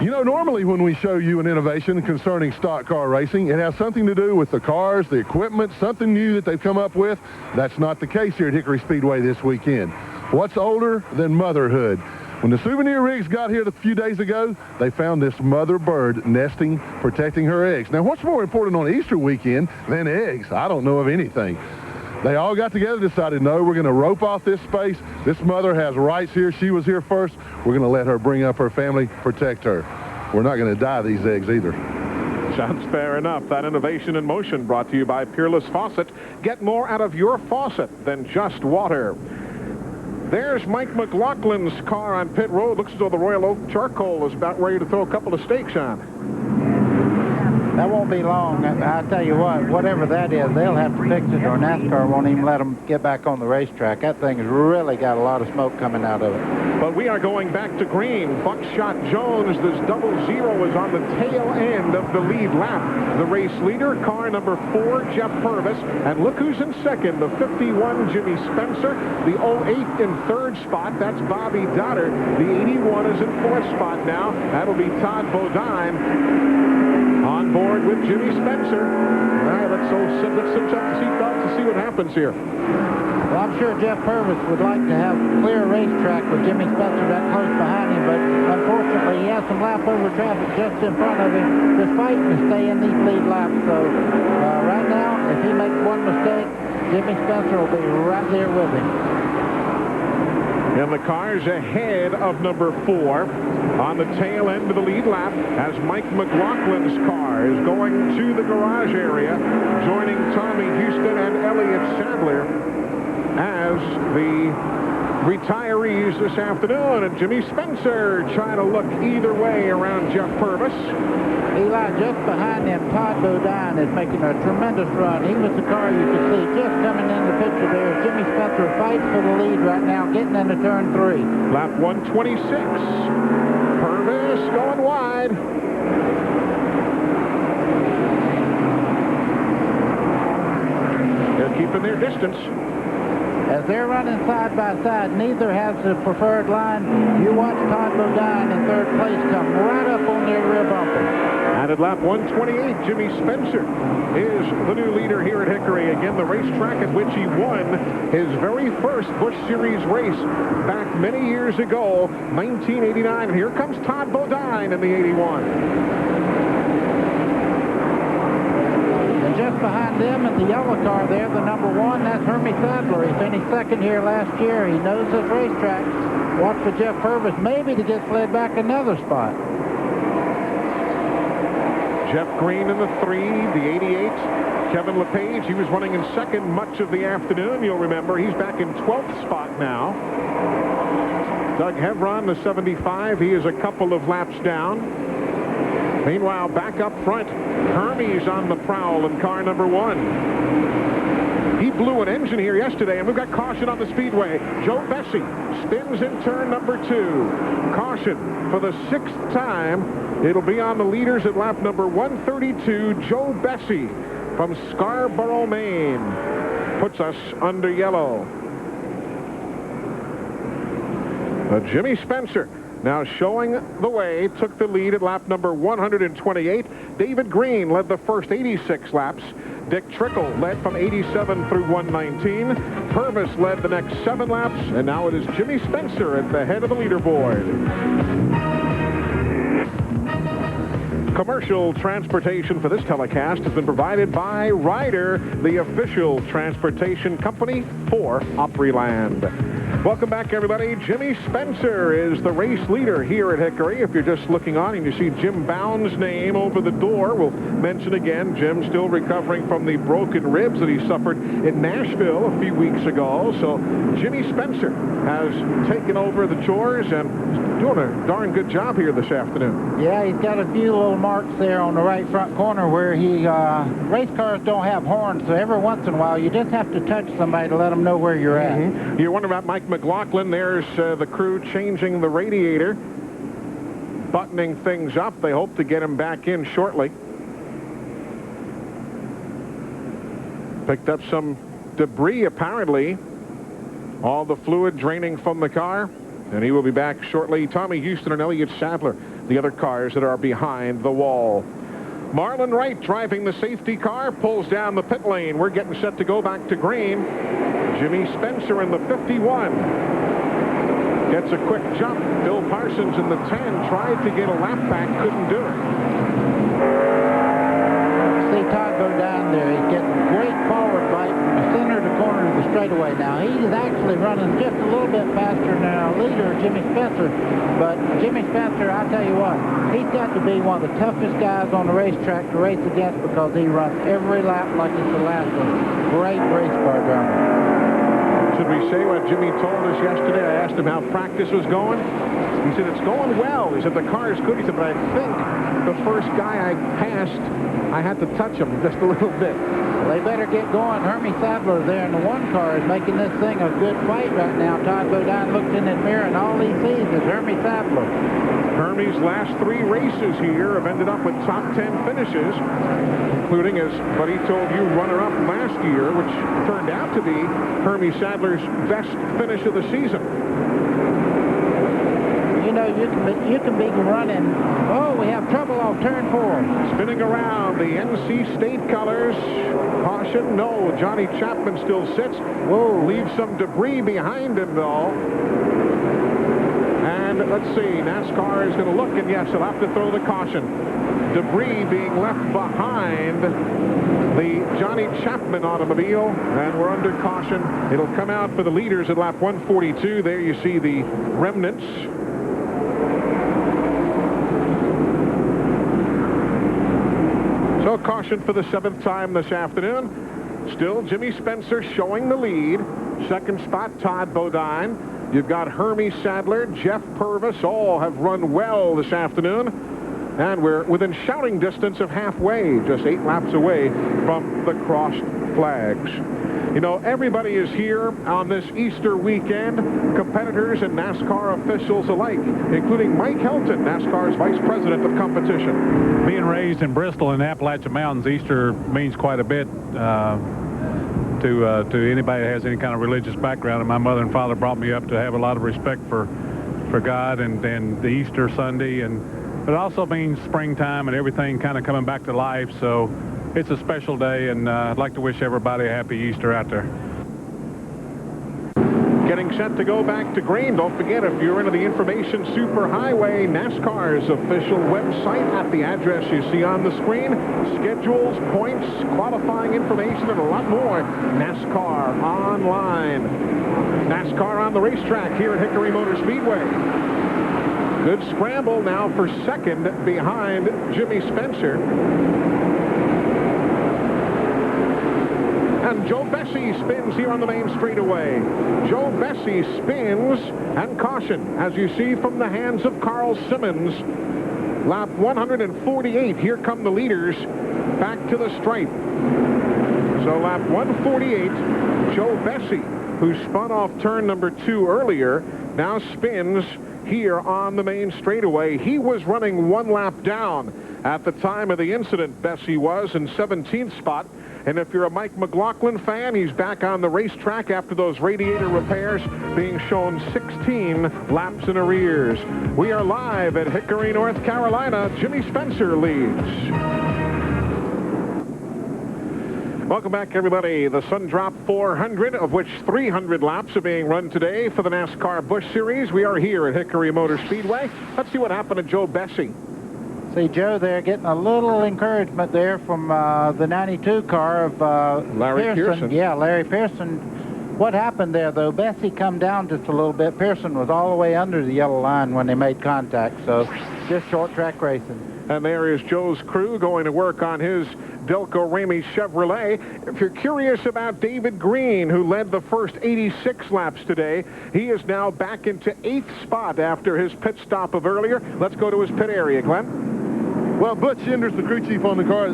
You know, normally when we show you an innovation concerning stock car racing, it has something to do with the cars, the equipment, something new that they've come up with. That's not the case here at Hickory Speedway this weekend. What's older than motherhood? When the souvenir rigs got here a few days ago, they found this mother bird nesting, protecting her eggs. Now, what's more important on Easter weekend than eggs? I don't know of anything. They all got together, decided, no, we're going to rope off this space. This mother has rights here. She was here first. We're going to let her bring up her family, protect her. We're not going to die these eggs either. Sounds fair enough. That innovation in motion brought to you by Peerless Faucet. Get more out of your faucet than just water. There's Mike McLaughlin's car on pit road. Looks as though the Royal Oak charcoal is about ready to throw a couple of stakes on. That won't be long. I tell you what, whatever that is, they'll have to fix it, or NASCAR won't even let them get back on the racetrack. That thing has really got a lot of smoke coming out of it. But we are going back to green. Buckshot Jones, this 00 is on the tail end of the lead lap. The race leader, car number 4, Jeff Purvis. And look who's in second, the 51, Jimmy Spencer. The 08 in 3rd spot, that's Bobby Dotter. The 81 is in 4th spot now. That'll be Todd Bodine. On board with Jimmy Spencer. All right, let's cinch up the seatbelts and see what happens here. Well, I'm sure Jeff Purvis would like to have clear racetrack with Jimmy Spencer that close behind him, but unfortunately he has some lap over traffic just in front of him. Just fighting to stay in these lead laps. So right now, if he makes one mistake, Jimmy Spencer will be right there with him. And the car's ahead of number 4 on the tail end of the lead lap as Mike McLaughlin's car car is going to the garage area, joining Tommy Houston and Elliott Sadler as the retirees this afternoon. And Jimmy Spencer trying to look either way around Jeff Purvis. Eli, just behind him, Todd Bodine is making a tremendous run. He was the car you could see just coming in the picture there. Jimmy Spencer fights for the lead right now, getting into turn 3. Lap 126. Purvis going wide. They're keeping their distance. As they're running side by side, neither has the preferred line. You watch Todd Bodine in third place come right up on their rear bumper. And at lap 128, Jimmy Spencer is the new leader here at Hickory. Again, the racetrack at which he won his very first Busch Series race back many years ago, 1989. And here comes Todd Bodine in the 81. And just behind them in the yellow car there, the number 1, that's Hermie Sadler. He finished second here last year. He knows this racetrack. Watch for Jeff Purvis maybe to get slid back another spot. Jeff Green in the 3, the 88. Kevin LePage, he was running in second much of the afternoon. You'll remember he's back in 12th spot now. Doug Hevron, the 75, he is a couple of laps down. Meanwhile, back up front, Hermie's on the prowl in car number 1. He blew an engine here yesterday, and we've got caution on the speedway. Joe Bessie spins in turn number 2. Caution for the 6th time. It'll be on the leaders at lap number 132. Joe Bessie from Scarborough, Maine, puts us under yellow. Jimmy Spencer now showing the way, took the lead at lap number 128. David Green led the first 86 laps. Dick Trickle led from 87 through 119. Purvis led the next 7 laps, and now it is Jimmy Spencer at the head of the leaderboard. Commercial transportation for this telecast has been provided by Ryder, the official transportation company for Opryland. Welcome back, everybody. Jimmy Spencer is the race leader here at Hickory. If you're just looking on and you see Jim Bound's name over the door, we'll mention again, Jim still recovering from the broken ribs that he suffered in Nashville a few weeks ago. So Jimmy Spencer has taken over the chores and doing a darn good job here this afternoon. Yeah, he's got a few little marks there on the right front corner where race cars don't have horns, so every once in a while you just have to touch somebody to let them know where you're at. You're wondering about Mike McLaughlin. There's the crew changing the radiator, buttoning things up. They hope to get him back in shortly. Picked up some debris, apparently. All the fluid draining from the car, and he will be back shortly. Tommy Houston and Elliott Sadler, the other cars that are behind the wall. Marlon Wright driving the safety car, pulls down the pit lane. We're getting set to go back to green. Jimmy Spencer in the 51 gets a quick jump. Bill Parsons in the 10 tried to get a lap back, couldn't do it. See Todd go down there. He's getting great forward bite from the center to corner of the straightaway. Now he's actually running just a little bit faster than our leader, Jimmy Spencer. But Jimmy Spencer, I tell you what, he's got to be one of the toughest guys on the racetrack to race against because he runs every lap like it's the last one. Great race car driver. Should we say what Jimmy told us yesterday? I asked him how practice was going. He said, it's going well. He said, the car is good. He said, but I think the first guy I passed, I had to touch him just a little bit. Well, they better get going. Hermie Sadler there in the 1 car is making this thing a good fight right now. Todd Bodine looks in that mirror, and all he sees is Hermie Sadler. Hermie's last 3 races here have ended up with top 10 finishes, including, as Buddy told you, runner-up last year, which turned out to be Hermie Sadler's best finish of the season. You know, you can be running. Oh, we have trouble off turn 4. Spinning around the NC State colors. Caution, no. Johnny Chapman still sits. Whoa, leaves some debris behind him, though. And let's see, NASCAR is going to look, and yes, he'll have to throw the caution. Debris being left behind the Johnny Chapman automobile, and we're under caution. It'll come out for the leaders at lap 142. There you see the remnants. caution for the 7th time this afternoon. Still Jimmy Spencer showing the lead. Second spot, Todd Bodine. You've got Hermie Sadler, Jeff Purvis, all have run well this afternoon. And we're within shouting distance of halfway, just 8 laps away from the crossed flags. You know, everybody is here on this Easter weekend, competitors and NASCAR officials alike, including Mike Helton, NASCAR's Vice President of Competition. Being raised in Bristol in the Appalachian Mountains, Easter means quite a bit to anybody that has any kind of religious background. And my mother and father brought me up to have a lot of respect for God and the Easter Sunday. But it also means springtime and everything kind of coming back to life. So it's a special day, and I'd like to wish everybody a happy Easter out there. Getting set to go back to green. Don't forget, if you're into the Information Superhighway, NASCAR's official website at the address you see on the screen. Schedules, points, qualifying information, and a lot more. NASCAR Online. NASCAR on the racetrack here at Hickory Motor Speedway. Good scramble now for second behind Jimmy Spencer. And Joe Bessie spins here on the main straightaway. Joe Bessie spins, and caution, as you see from the hands of Carl Simmons. Lap 148, here come the leaders back to the stripe. So lap 148, Joe Bessie, who spun off turn number 2 earlier, now spins here on the main straightaway. He was running 1 lap down at the time of the incident. Bessie was in 17th spot. And if you're a Mike McLaughlin fan, he's back on the racetrack after those radiator repairs, being shown 16 laps in arrears. We are live at Hickory, North Carolina. Jimmy Spencer leads. Welcome back, everybody. The Sundrop 400, of which 300 laps are being run today for the NASCAR Busch Series. We are here at Hickory Motor Speedway. Let's see what happened to Joe Bessie. See Joe there getting a little encouragement there from the 92 car of Larry Pearson. Yeah, Larry Pearson. What happened there, though? Bessie come down just a little bit. Pearson was all the way under the yellow line when they made contact, so just short track racing. And there is Joe's crew going to work on his Delco Ramey Chevrolet. If you're curious about David Green, who led the first 86 laps today, he is now back into 8th spot after his pit stop of earlier. Let's go to his pit area, Glenn. Well, Butch Enders, the crew chief on the car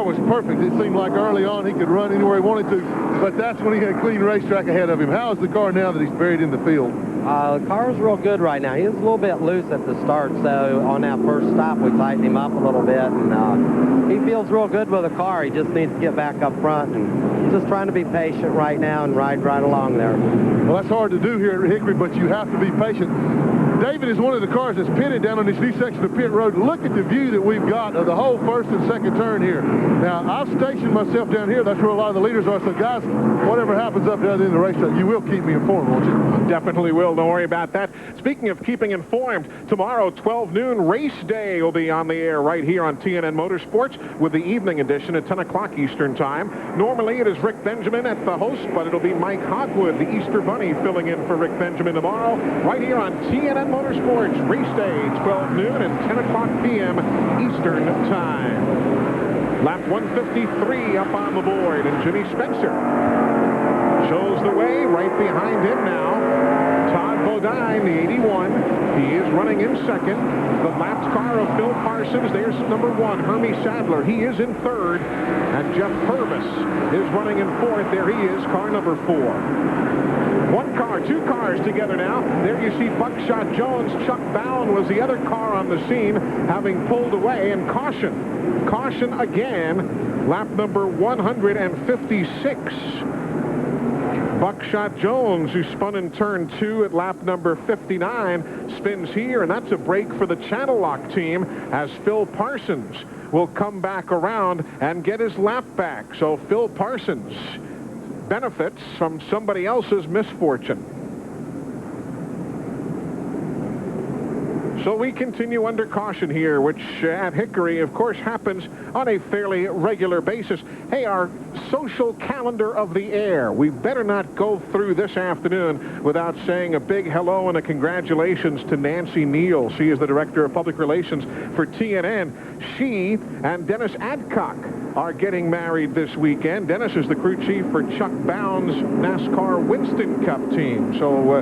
was perfect. It seemed like early on he could run anywhere he wanted to, but that's when he had a clean racetrack ahead of him. How is the car now that he's buried in the field? The car's real good right now. He was a little bit loose at the start, so on that first stop we tightened him up a little bit, and he feels real good with the car. He just needs to get back up front, and just trying to be patient right now and ride right along there. Well, that's hard to do here at Hickory, but you have to be patient. David is one of the cars that's pitted down on this new section of pit road. Look at the view that we've got of the whole first and second turn here. Now, I've stationed myself down here. That's where a lot of the leaders are. So, guys, whatever happens up there in the racetrack, you will keep me informed, won't you? Definitely will. Don't worry about that. Speaking of keeping informed, tomorrow, 12 noon, race day will be on the air right here on TNN Motorsports with the evening edition at 10 o'clock Eastern Time. Normally, it is Rick Benjamin at the host, but it'll be Mike Hogwood, the Easter Bunny, filling in for Rick Benjamin tomorrow, right here on TNN Motorsports, race day, 12 noon and 10 o'clock p.m. Eastern Time. Lap 153 up on the board, and Jimmy Spencer shows the way. Right behind him now, Todd Bodine, the 81. He is running in second. The lapped car of Phil Parsons, there's number 1, Hermie Sadler. He is in third. And Jeff Purvis is running in fourth. There he is, car number 4. 1 car, 2 cars together now. There you see Buckshot Jones. Chuck Bowen was the other car on the scene, having pulled away. And caution again, lap number 156. Buckshot Jones, who spun in turn 2 at lap number 59, spins here, and that's a break for the Channel Lock team, as Phil Parsons will come back around and get his lap back. So Phil Parsons benefits from somebody else's misfortune. So we continue under caution here, which at Hickory, of course, happens on a fairly regular basis. Hey, our social calendar of the air. We better not go through this afternoon without saying a big hello and a congratulations to Nancy Neal. She is the Director of Public Relations for TNN. She and Dennis Adcock are getting married this weekend. Dennis is the crew chief for Chuck Bound's NASCAR Winston Cup team. So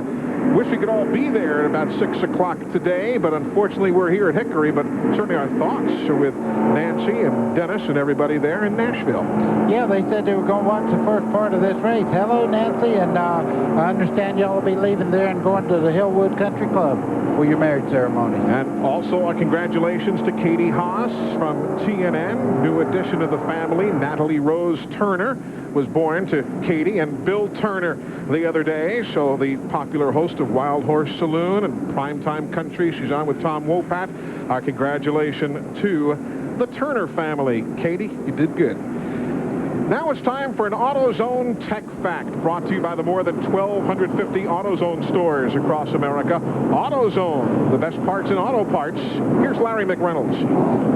wish we could all be there at about 6 o'clock today, but unfortunately we're here at Hickory. But certainly our thoughts are with Nancy and Dennis and everybody there in Nashville. Yeah, they said they were going to watch the first part of this race. Hello, Nancy, and I understand y'all will be leaving there and going to the Hillwood Country Club for your marriage ceremony. And also a congratulations to Katie Haas from TNN, new addition to the family. Natalie Rose Turner was born to Katie and Bill Turner the other day. So the popular host of Wild Horse Saloon and Primetime Country, she's on with Tom Wopat. Our congratulations to the Turner family. Katie, you did good. Now it's time for an AutoZone Tech Fact, brought to you by the more than 1,250 AutoZone stores across America. AutoZone, the best parts in auto parts. Here's Larry McReynolds.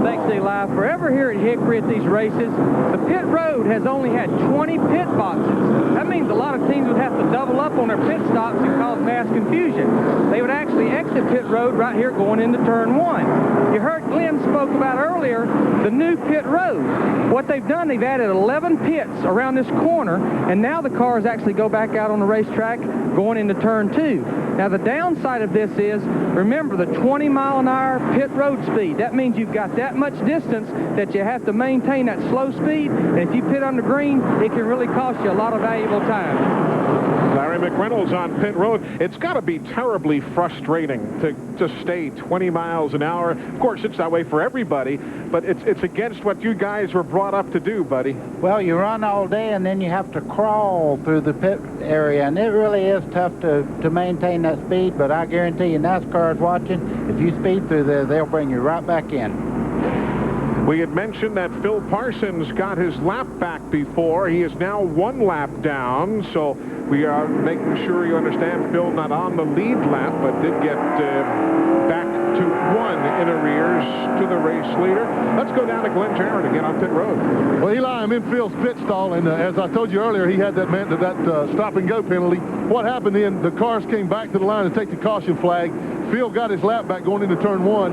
Thanks, Eli. Forever here at Hickory at these races, the pit road has only had 20 pit boxes. That means a lot of teams would have to double up on their pit stops and cause mass confusion. They would actually exit pit road right here going into turn 1. You heard Glenn spoke about earlier the new pit road. What they've done, they've added 11 pits around this corner, and now the cars actually go back out on the racetrack going into turn 2. Now the downside of this is, remember the 20-mile-an-hour pit road speed. That means you've got that much distance that you have to maintain that slow speed, and if you pit on the green, it can really cost you a lot of valuable time. Larry McReynolds on pit road. It's got to be terribly frustrating to just stay 20 miles an hour. Of course, it's that way for everybody, but it's against what you guys were brought up to do, buddy. Well, you run all day, and then you have to crawl through the pit area, and it really is tough to maintain that speed, but I guarantee you NASCAR is watching. If you speed through there, they'll bring you right back in. We had mentioned that Phil Parsons got his lap back before. He is now 1 lap down, so we are making sure you understand Phil not on the lead lap, but did get back to 1 in arrears to the race leader. Let's go down to Glenn Jarrett again on pit road. Well, Eli, I'm in Phil's pit stall, and as I told you earlier, he had that stop-and-go penalty. What happened then, the cars came back to the line to take the caution flag. Phil got his lap back going into turn 1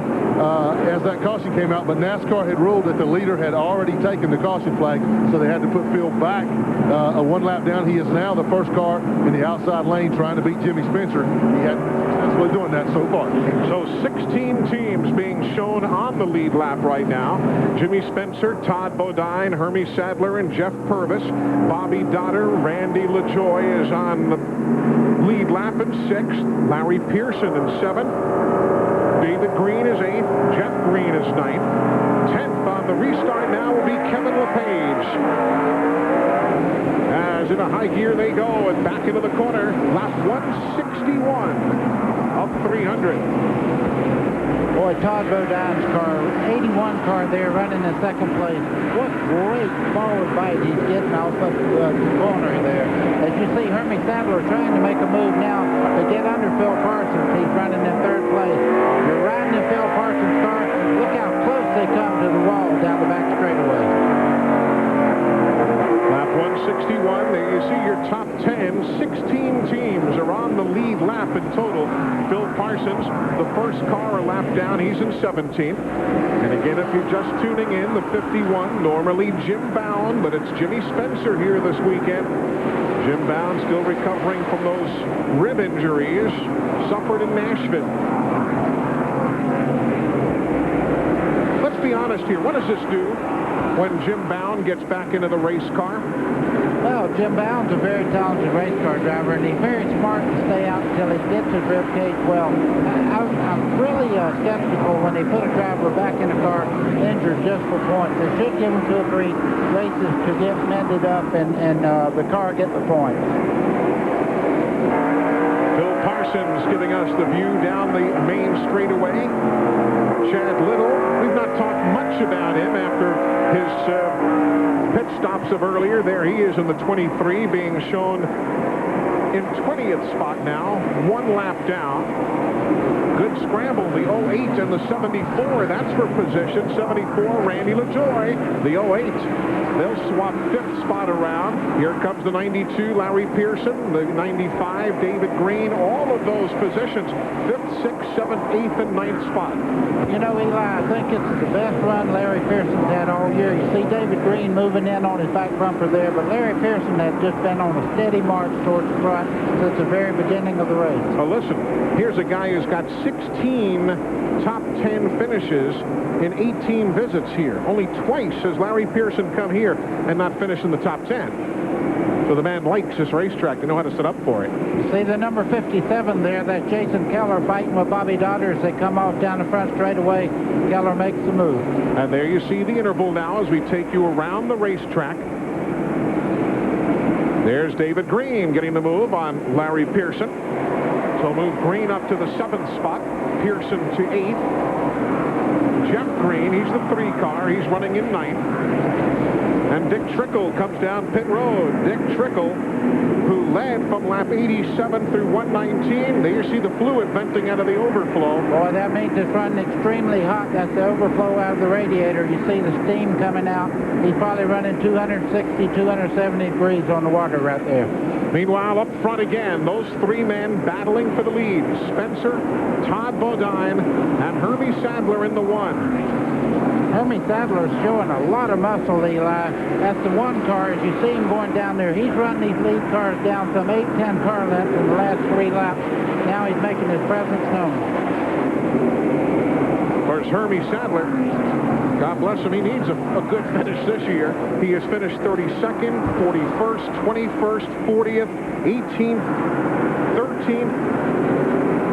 as that caution came out, but NASCAR had ruled that the leader had already taken the caution flag, so they had to put Phil back 1 lap down. He is now the first car in the outside lane trying to beat Jimmy Spencer. He hadn't successfully doing that so far. So 16 teams being shown on the lead lap right now. Jimmy Spencer, Todd Bodine, Hermie Sadler, and Jeff Purvis. Bobby Dotter, Randy LaJoy is on the lead lap in 6th. Larry Pearson in 7th. David Green is 8th. Jeff Green is 9th. 10th on the restart now will be Kevin LePage. As in a high gear they go and back into the corner. Lap 161 of 300. Boy, Todd Bodine's car, 81 car there, running in 2nd place. What great forward bite he's getting off of the corner there. As you see, Hermie Sadler trying to make a move now to get under Phil Parsons. He's running in 3rd place. You're riding in Phil Parsons' car. Look how close they come to the wall down the back straightaway. Lap 161, there you see your top 10. 16 teams are on the lead lap in total. Phil Parsons, the first car a lap down, he's in 17th. And again, if you're just tuning in, the 51, normally Jim Bound, but it's Jimmy Spencer here this weekend. Jim Bound still recovering from those rib injuries suffered in Nashville. Let's be honest here. What does this do when Jim Bound gets back into the race car? Well, Jim Bound's a very talented race car driver, and he's very smart to stay out until he gets his rib cage well. I'm really skeptical when they put a driver back in a car injured just for points. They should give him 2 or 3 races to get mended up and the car get the points. Phil Parsons giving us the view down the main straightaway. Chad Little, we've not talked much about him after his pit stops of earlier. There he is in the 23, being shown in 20th spot now, 1 lap down. Good scramble, the 08 and the 74. That's for position. 74, Randy LaJoy. The 08 They'll swap 5th spot around. Here comes the 92, Larry Pearson, the 95, David Green. All of those positions, 5th, 6th, 7th, 8th, and 9th spot. You know, Eli, I think it's the best run Larry Pearson's had all year. You see David Green moving in on his back bumper there, but Larry Pearson has just been on a steady march towards the front since the very beginning of the race. Oh, listen, here's a guy who's got 16 top 10 finishes in 18 visits here. Only twice has Larry Pearson come here and not finished in the top 10. So the man likes this racetrack. They know how to set up for it. You see the number 57 there, that's Jason Keller fighting with Bobby Dotter as they come off down the front straightaway. Keller makes the move. And there you see the interval now as we take you around the racetrack. There's David Green getting the move on Larry Pearson. So move Green up to the 7th spot, Pearson to 8th. Jeff Green, he's the 3 car. He's running in 9th. And Dick Trickle comes down pit road. Dick Trickle, who led from lap 87 through 119. There you see the fluid venting out of the overflow. Boy, that means it's running extremely hot. That's the overflow out of the radiator. You see the steam coming out. He's probably running 260, 270 degrees on the water right there. Meanwhile, up front again, those 3 men battling for the lead. Spencer, Todd Bodine, and Herbie Sadler in the 1. Hermie Sadler's showing a lot of muscle, Eli. That's the 1 car. As you see him going down there, he's running these lead cars down some 8-10 car lengths in the last 3 laps. Now he's making his presence known. Of course, Hermie Sadler, God bless him, he needs a good finish this year. He has finished 32nd, 41st, 21st, 40th, 18th, 13th.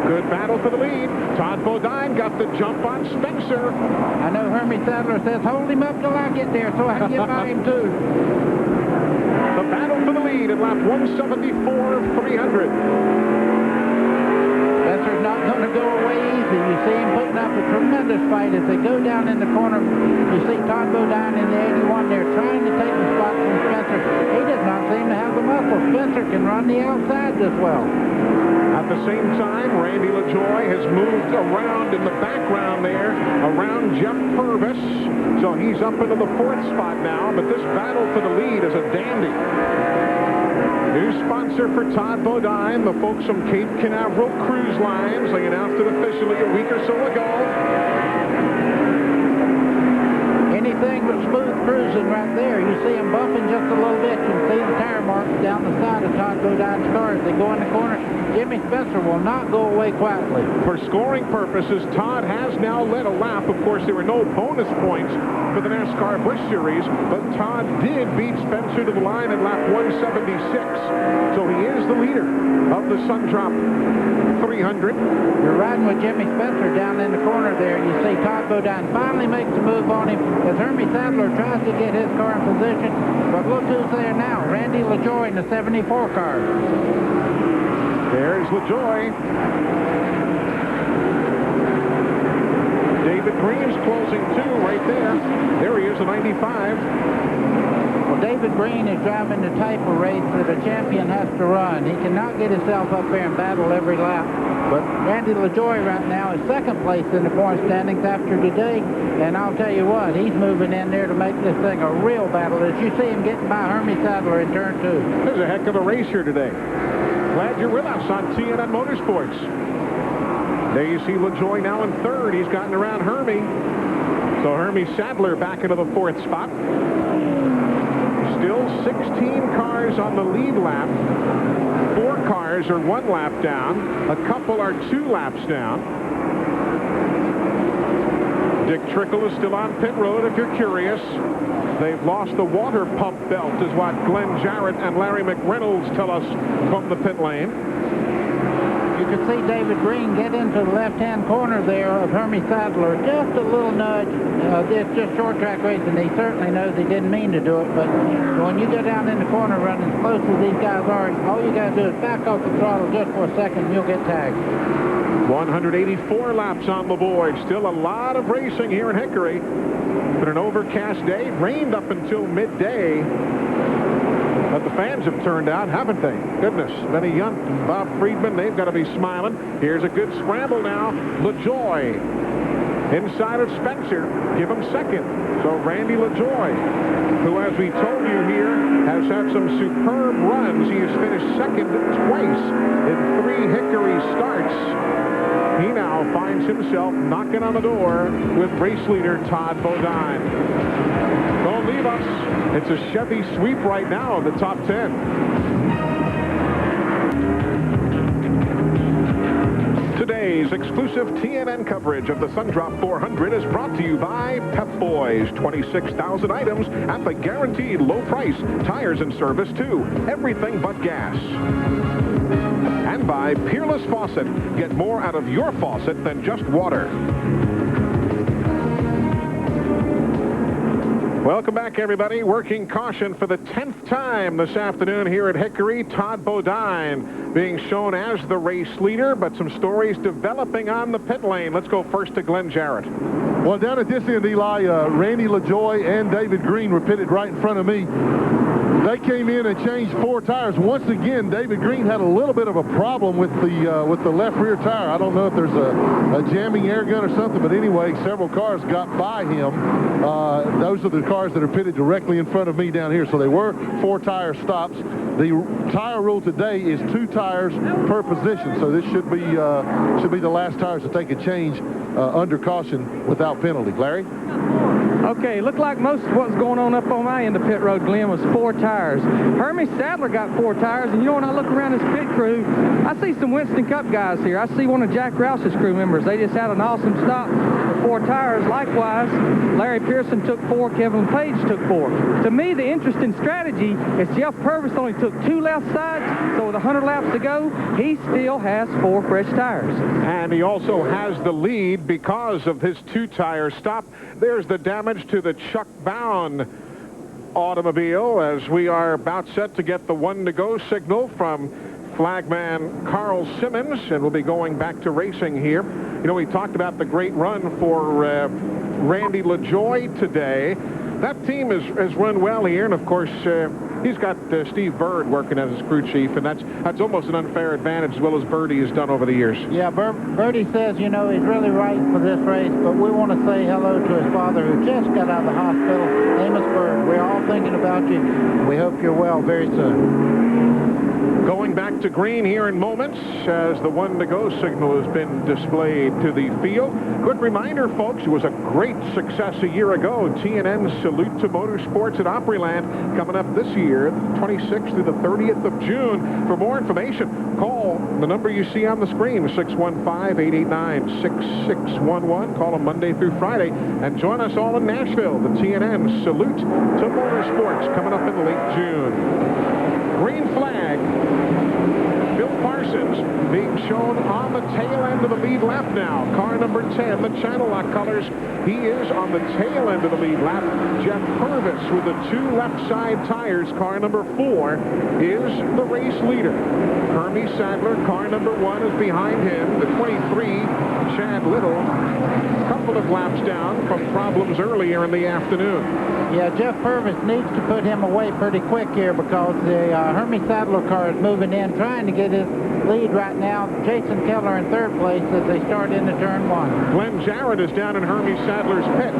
Good battle for the lead. Todd Bodine got the jump on Spencer. I know Hermie Sadler says, hold him up till I get there so I can get by him too. The battle for the lead at lap 174 of 300. Spencer's not going to go away easy. You see him putting up a tremendous fight as they go down in the corner. You see Todd Bodine in the 81 there trying to take the spot from Spencer. He does not seem to have the muscle. Spencer can run the outside as well. At the same time, Randy LaJoie has moved around in the background there, around Jeff Purvis. So he's up into the 4th spot now, but this battle for the lead is a dandy. New sponsor for Todd Bodine, the folks from Cape Canaveral Cruise Lines. They announced it officially a week or so ago. Anything but smooth cruising right there. You see him bumping just a little bit. You can see the tire marks down the side of Todd Bodine's car as they go in the corner. Jimmy Spencer will not go away quietly. For scoring purposes, Todd has now led a lap. Of course, there were no bonus points for the NASCAR Busch Series, but Todd did beat Spencer to the line at lap 176. So he is the leader of the Sundrop 300. You're riding with Jimmy Spencer down in the corner there. You see Todd Bodine finally makes a move on him as Hermie Sadler tries to get his car in position. But look who's there now, Randy LaJoie in the 74 car. There's LaJoie. David Green's closing too right there. There he is, a 95. Well, David Green is driving the type of race that a champion has to run. He cannot get himself up there and battle every lap. But Randy LaJoie right now is 2nd place in the point standings after today. And I'll tell you what, he's moving in there to make this thing a real battle as you see him getting by Hermie Sadler in turn 2. There's a heck of a race here today. Glad you're with us on CNN Motorsports. There you see LaJoie now in 3rd. He's gotten around Hermie. So Hermie Sadler back into the 4th spot. Still 16 cars on the lead lap. 4 cars are 1 lap down. A couple are 2 laps down. Dick Trickle is still on pit road if you're curious. They've lost the water pump belt is what Glenn Jarrett and Larry McReynolds tell us from the pit lane. You can see David Green get into the left-hand corner there of Hermie Sadler. Just a little nudge. It's just short track racing. He certainly knows he didn't mean to do it, but when you go down in the corner running as close as these guys are, all you got to do is back off the throttle just for a second and you'll get tagged. 184 laps on the board. Still a lot of racing here in Hickory. Been an overcast day. It rained up until midday. But the fans have turned out, haven't they? Goodness. Benny Yunt and Bob Friedman, they've got to be smiling. Here's a good scramble now. LaJoie inside of Spencer. Give him second. So Randy LaJoie, who, as we told you here, has had some superb runs. He has finished second twice in 3 Hickory starts. He now finds himself knocking on the door with race leader Todd Bodine. Don't leave us. It's a Chevy sweep right now of the top 10. Today's exclusive TNN coverage of the Sundrop 400 is brought to you by Pep Boys. 26,000 items at the guaranteed low price. Tires and service, too. Everything but gas. And by Peerless Faucet. Get more out of your faucet than just water. Welcome back, everybody. Working caution for the 10th time this afternoon here at Hickory. Todd Bodine being shown as the race leader, but some stories developing on the pit lane. Let's go first to Glenn Jarrett. Well, down at this end, Eli, Randy LaJoie and David Green were pitted right in front of me. They came in and changed 4 tires. Once again, David Green had a little bit of a problem with the left rear tire. I don't know if there's a jamming air gun or something, but anyway, several cars got by him. Those are the cars that are pitted directly in front of me down here. So they were 4 tire stops. The tire rule today is 2 tires per position. So this should be the last tires that they could change under caution without penalty. Larry? Okay, looked like most of what's going on up on my end of pit road, Glenn, was 4 tires. Hermie Sadler got 4 tires, and you know, when I look around this pit crew, I see some Winston Cup guys here. I see one of Jack Roush's crew members. They just had an awesome stop with 4 tires. Likewise, Larry Pearson took 4, Kevin Page took 4. To me, the interesting strategy is Jeff Purvis only took 2 left sides, so with 100 laps to go, he still has 4 fresh tires. And he also has the lead because of his 2-tire stop. There's the damage to the Chuck Bound automobile as we are about set to get the 1-to-go signal from flagman Carl Simmons, and we'll be going back to racing here. You know, we talked about the great run for Randy LaJoie today. That team has run well here, and of course he's got Steve Bird working as his crew chief, and that's almost an unfair advantage, as well as Birdie has done over the years. Yeah, Birdie says, you know, he's really right for this race, but we want to say hello to his father, who just got out of the hospital, Amos Bird. We're all thinking about you. We hope you're well very soon. Going back to green here in moments as the 1-to-go signal has been displayed to the field. Quick reminder, folks, it was a great success a year ago. TNN Salute to Motorsports at Opryland coming up this year, 26th through the 30th of June. For more information, call the number you see on the screen, 615-889-6611. Call them Monday through Friday, and join us all in Nashville. The TNN Salute to Motorsports coming up in late June. Green flag. Bill Parsons being shown on the tail end of the lead lap now. Car number 10, the Channel Lock colors. He is on the tail end of the lead lap. Jeff Purvis with the 2 left side tires. Car number 4 is the race leader. Hermie Sadler, car number 1, is behind him. The 23, Chad Little, a couple of laps down from problems earlier in the afternoon. Yeah, Jeff Purvis needs to put him away pretty quick here because the Hermie Sadler car is moving in, trying to get his lead right now. Jason Keller in 3rd place as they start into turn 1. Glenn Jarrett is down in Hermie Sadler's pit.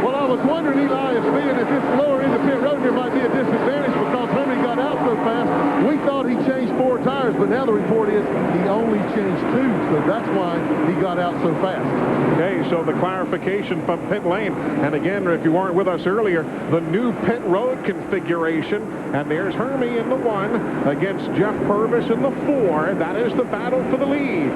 Well, I was wondering, Eli, if this lower end of pit road here might be a disadvantage because Hermie got out so fast. We thought he changed 4 tires, but now the report is he only changed 2, so that's why he got out so fast. Okay, so the clarification from pit lane. And again, if you weren't with us earlier, the new pit road configuration. And there's Hermie in the 1 against Jeff Purvis in the 4. That is the battle for the lead.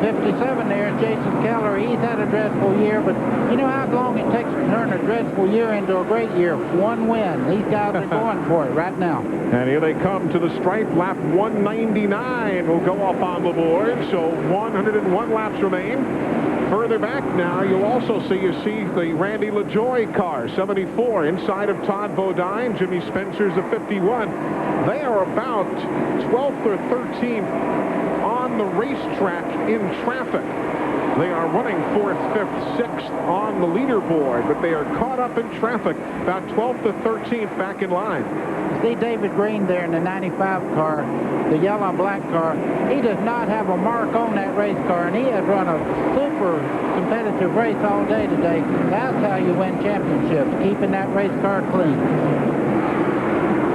57 there is Jason Keller. He's had a dreadful year, but you know how long it takes to turn a dreadful year into a great year? 1 win. These guys are going for it right now. And here they come to the stripe. Lap 199 will go up on the board, so 101 laps remain. Further back now, you'll also see the Randy LaJoie car, 74, inside of Todd Bodine. Jimmy Spencer's a 51. They are about 12th or 13th on the racetrack in traffic. They are running 4th, 5th, 6th on the leaderboard, but they are caught up in traffic, about 12th to 13th back in line. See David Green there in the 95 car, the yellow and black car. He does not have a mark on that race car, and he has run a super competitive race all day today. That's how you win championships, keeping that race car clean.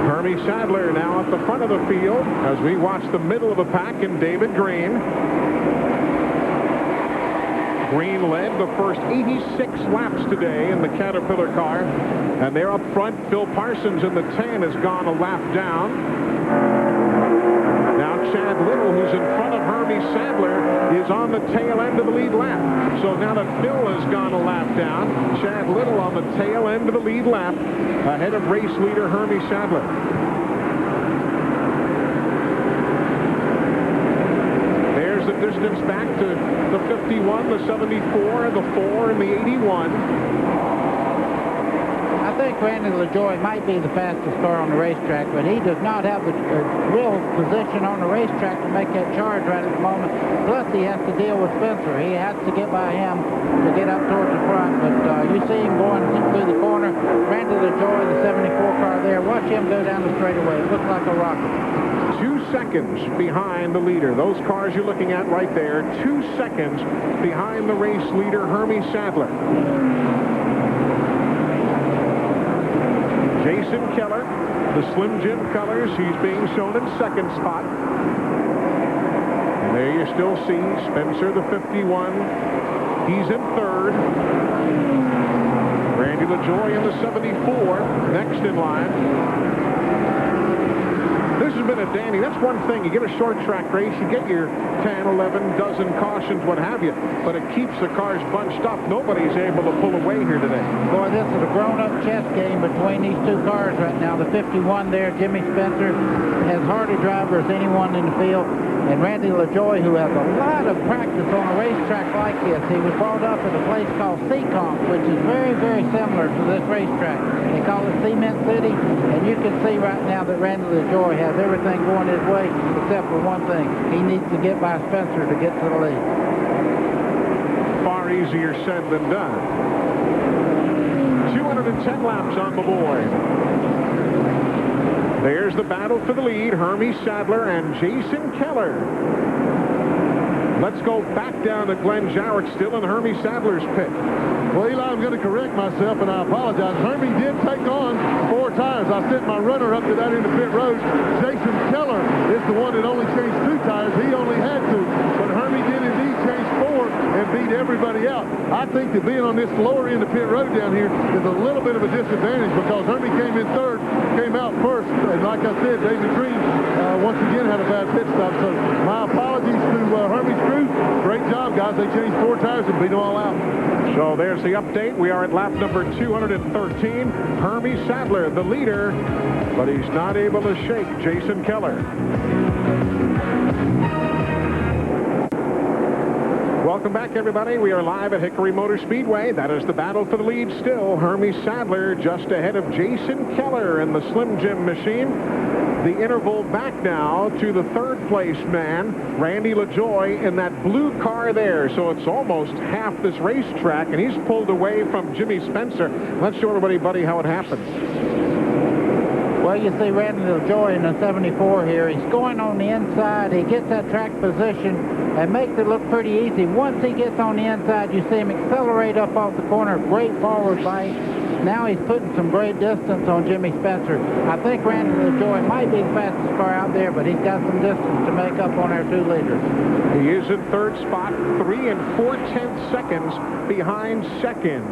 Hermie Sadler now at the front of the field as we watch the middle of the pack in David Green. Green led the first 86 laps today in the Caterpillar car. And there up front, Phil Parsons in the 10 has gone a lap down. Now Chad Little, who's in front of Hermie Sadler, is on the tail end of the lead lap. So now that Phil has gone a lap down, Chad Little on the tail end of the lead lap, ahead of race leader Hermie Sadler. There's the distance back to the 51, the 74, the 4, and the 81. I think Randy LaJoie might be the fastest car on the racetrack, but he does not have the real position on the racetrack to make that charge right at the moment. Plus, he has to deal with Spencer. He has to get by him to get up towards the front. But you see him going through the corner. Randy LaJoie, the 74 car there. Watch him go down the straightaway. It looks like a rocket. 2 seconds behind the leader. Those cars you're looking at right there, 2 seconds behind the race leader, Hermie Sadler. Jason Keller, the Slim Jim colors, he's being shown in second spot. And there you still see Spencer, the 51. He's in third. Randy LaJoie in the 74, next in line. This has been a dandy. That's one thing. You get a short track race, you get your 10, 11, dozen cautions, what have you, but it keeps the cars bunched up. Nobody's able to pull away here today. Boy, this is a grown-up chess game between these two cars right now. The 51 there, Jimmy Spencer, has hard a driver as anyone in the field. And Randy LaJoie, who has a lot of practice on a racetrack like this. He was brought up at a place called Seekonk, which is very, very similar to this racetrack. They call it Cement City, and you can see right now that Randy LaJoie has everything going his way except for one thing. He needs to get by Spencer to get to the lead. Far easier said than done. 210 laps on the board. There's the battle for the lead, Hermie Sadler and Jason Keller. Let's go back down to Glenn Jowett, still in Hermie Sadler's pit. Well, Eli, I'm going to correct myself, and I apologize. Hermie did take on 4 tires. I sent my runner up to that end of pit road. Jason Keller is the one that only changed 2 tires. He only had 2. But Hermie did indeed change 4 and beat everybody out. I think that being on this lower end of pit road down here is a little bit of a disadvantage because Hermie came in third, came out first. And like I said, David Green once again had a bad pit stop. So my apologies to Hermie's crew. Great job, guys. They changed 4 tires and beat them all out. So there's the update. We are at lap number 213. Hermie Sadler, the leader, but he's not able to shake Jason Keller. Welcome back, everybody. We are live at Hickory Motor Speedway. That is the battle for the lead still. Hermie Sadler just ahead of Jason Keller in the Slim Jim machine. The interval back now to the third place man, Randy LaJoie, in that blue car there. So it's almost half this racetrack, and he's pulled away from Jimmy Spencer. Let's show everybody, buddy, how it happens. Well, you see Randy LaJoie in the 74 here. He's going on the inside. He gets that track position and makes it look pretty easy. Once he gets on the inside, you see him accelerate up off the corner. Great forward bite. Now he's putting some great distance on Jimmy Spencer. I think Randy LaJoie might be the fastest car out there, but he's got some distance to make up on our 2 leaders. He is in third spot, 3 4/10 seconds behind second.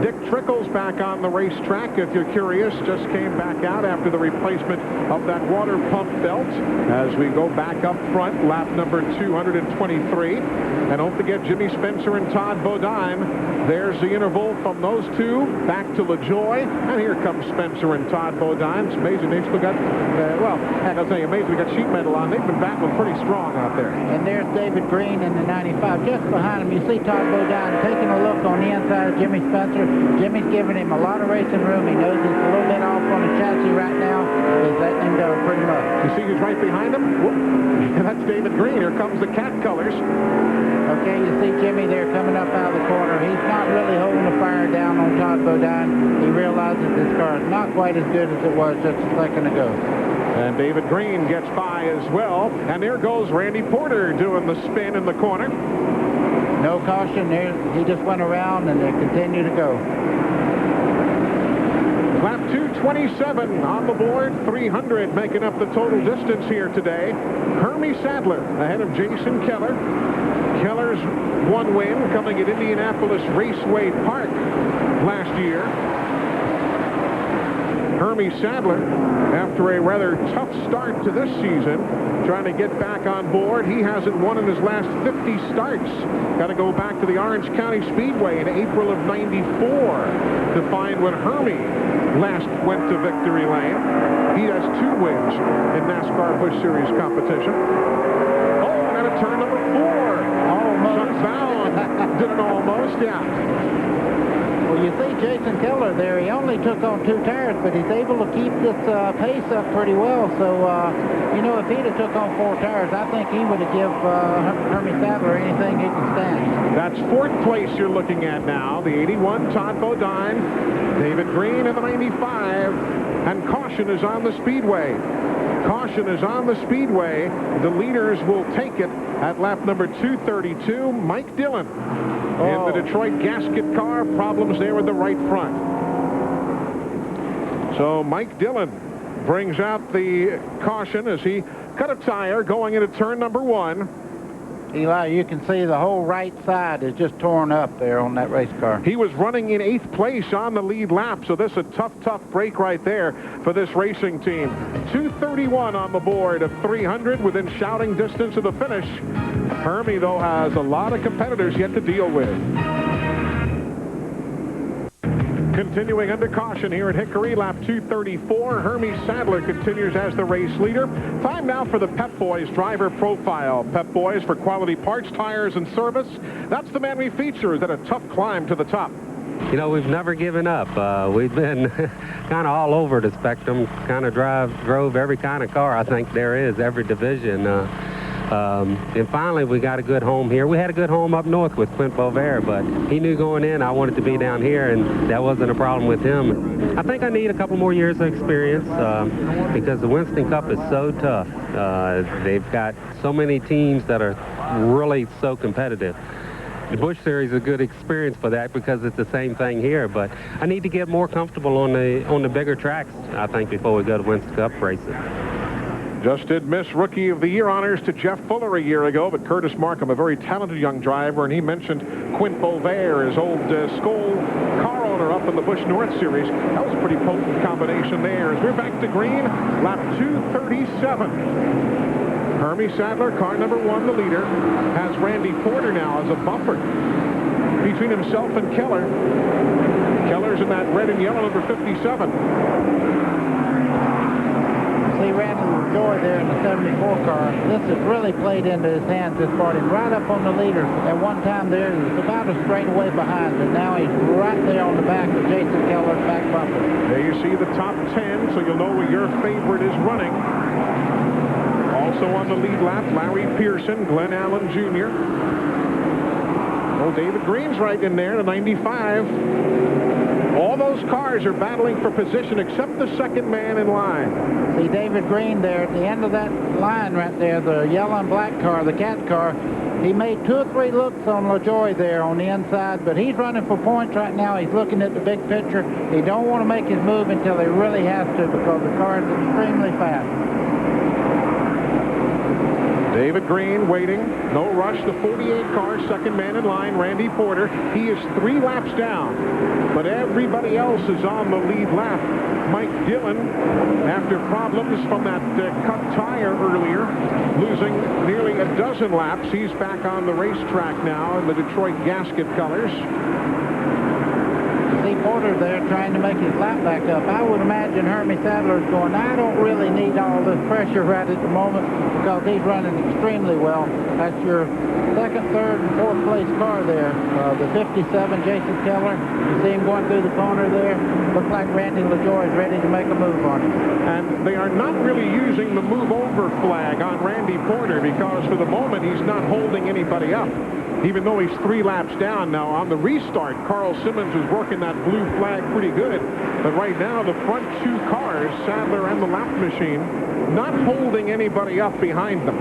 Dick Trickle's back on the racetrack, if you're curious. Just came back out after the replacement of that water pump belt. As we go back up front, lap number 223. And don't forget Jimmy Spencer and Todd Bodine. There's the interval from those 2 back to LaJoie. And here comes Spencer and Todd Bodine. It's amazing they still got, well, heck, I'll tell you, amazing they got sheet metal on. They've been battling pretty strong out there. And there's David Green in the 95. Just behind him, you see Todd Bodine taking a look on the inside of Jimmy Spencer. Jimmy's giving him a lot of racing room. He knows he's a little bit off on the chassis right now. He's letting him go pretty much. You see who's right behind him? That's David Green. Here comes the cat colors. Okay, you see Jimmy there coming up out of the corner. He's not really holding the fire down on Todd Bodine. He realizes this car is not quite as good as it was just a second ago. And David Green gets by as well. And there goes Randy Porter doing the spin in the corner. No caution there. He just went around and they continue to go. Lap 227 on the board, 300 making up the total distance here today. Hermie Sadler ahead of Jason Keller. Keller's one win coming at Indianapolis Raceway Park last year. Hermie Sadler, after a rather tough start to this season, trying to get back on board. He hasn't won in his last 50 starts. Got to go back to the Orange County Speedway in April of '94 to find when Hermie last went to victory lane. He has 2 wins in NASCAR Busch Series competition. Oh, and a turn number 4. Almost. Bound. Did it almost, yeah. Well, you see Jason Keller there. He only took on 2 tires, but he's able to keep this pace up pretty well. So, you know, if he'd have took on 4 tires, I think he would have given Hermie Sadler anything he can stand. That's 4th place you're looking at now. The 81 Todd Bodine, David Green in the 95, and caution is on the Speedway. Caution is on the Speedway. The leaders will take it at lap number 232. Mike Dillon in the Detroit gasket car. Problems there with the right front. So Mike Dillon brings out the caution as he cut a tire going into turn number 1. Eli, you can see the whole right side is just torn up there on that race car. He was running in 8th place on the lead lap, so this is a tough break right there for this racing team. 231 on the board of 300 within shouting distance of the finish. Hermie, though, has a lot of competitors yet to deal with. Continuing under caution here at Hickory, lap 234. Hermie Sadler continues as the race leader. Time now for the Pep Boys driver profile. Pep Boys for quality parts, tires, and service. That's the man we feature at a tough climb to the top. You know, we've never given up. We've been kind of all over the spectrum, kind of drove every kind of car I think there is, every division. And finally, we got a good home here. We had a good home up north with Quint Bovair, but he knew going in I wanted to be down here, and that wasn't a problem with him. I think I need a couple more years of experience because the Winston Cup is so tough. They've got so many teams that are really so competitive. The Busch Series is a good experience for that because it's the same thing here, but I need to get more comfortable on the bigger tracks, I think, before we go to Winston Cup racing. Just did miss Rookie of the Year honors to Jeff Fuller a year ago, but Curtis Markham, a very talented young driver, and he mentioned Quint Bovair, his old Skoll car owner up in the Busch North Series. That was a pretty potent combination there. As we're back to green, lap 237. Hermie Sadler, car number 1, the leader, has Randy Porter now as a bumper between himself and Keller. Keller's in that red and yellow number 57. See Randy Joy there in the 74 car. This has really played into his hands. This brought him right up on the leader. At one time there, he was about a straightaway behind, and now he's right there on the back of Jason Keller's back bumper. There you see the top 10, so you'll know where your favorite is running. Also on the lead lap, Larry Pearson, Glenn Allen Jr. Oh, David Green's right in there, the 95. All those cars are battling for position except the second man in line. See David Green there at the end of that line right there, the yellow and black car, the cat car. He made 2 or 3 looks on LaJoy there on the inside, but he's running for points right now. He's looking at the big picture. He don't want to make his move until he really has to because the car is extremely fast. David Green waiting, no rush. The 48 car, second man in line, Randy Porter. He is 3 laps down, but everybody else is on the lead lap. Mike Dillon, after problems from that cut tire earlier, losing nearly a dozen laps. He's back on the racetrack now in the Detroit gasket colors. see Porter there trying to make his lap back up. I would imagine Hermie Sadler's going, I don't really need all this pressure right at the moment because he's running extremely well. That's your second, third, and fourth place car there. The 57, Jason Keller. You see him going through the corner there. Looks like Randy LaJoie is ready to make a move on him. And they are not really using the move over flag on Randy Porter because for the moment he's not holding anybody up, even though he's 3 laps down. Now on the restart, Carl Simmons was working that blue flag pretty good, but right now the front 2 cars, Sadler and the lap machine, not holding anybody up behind them.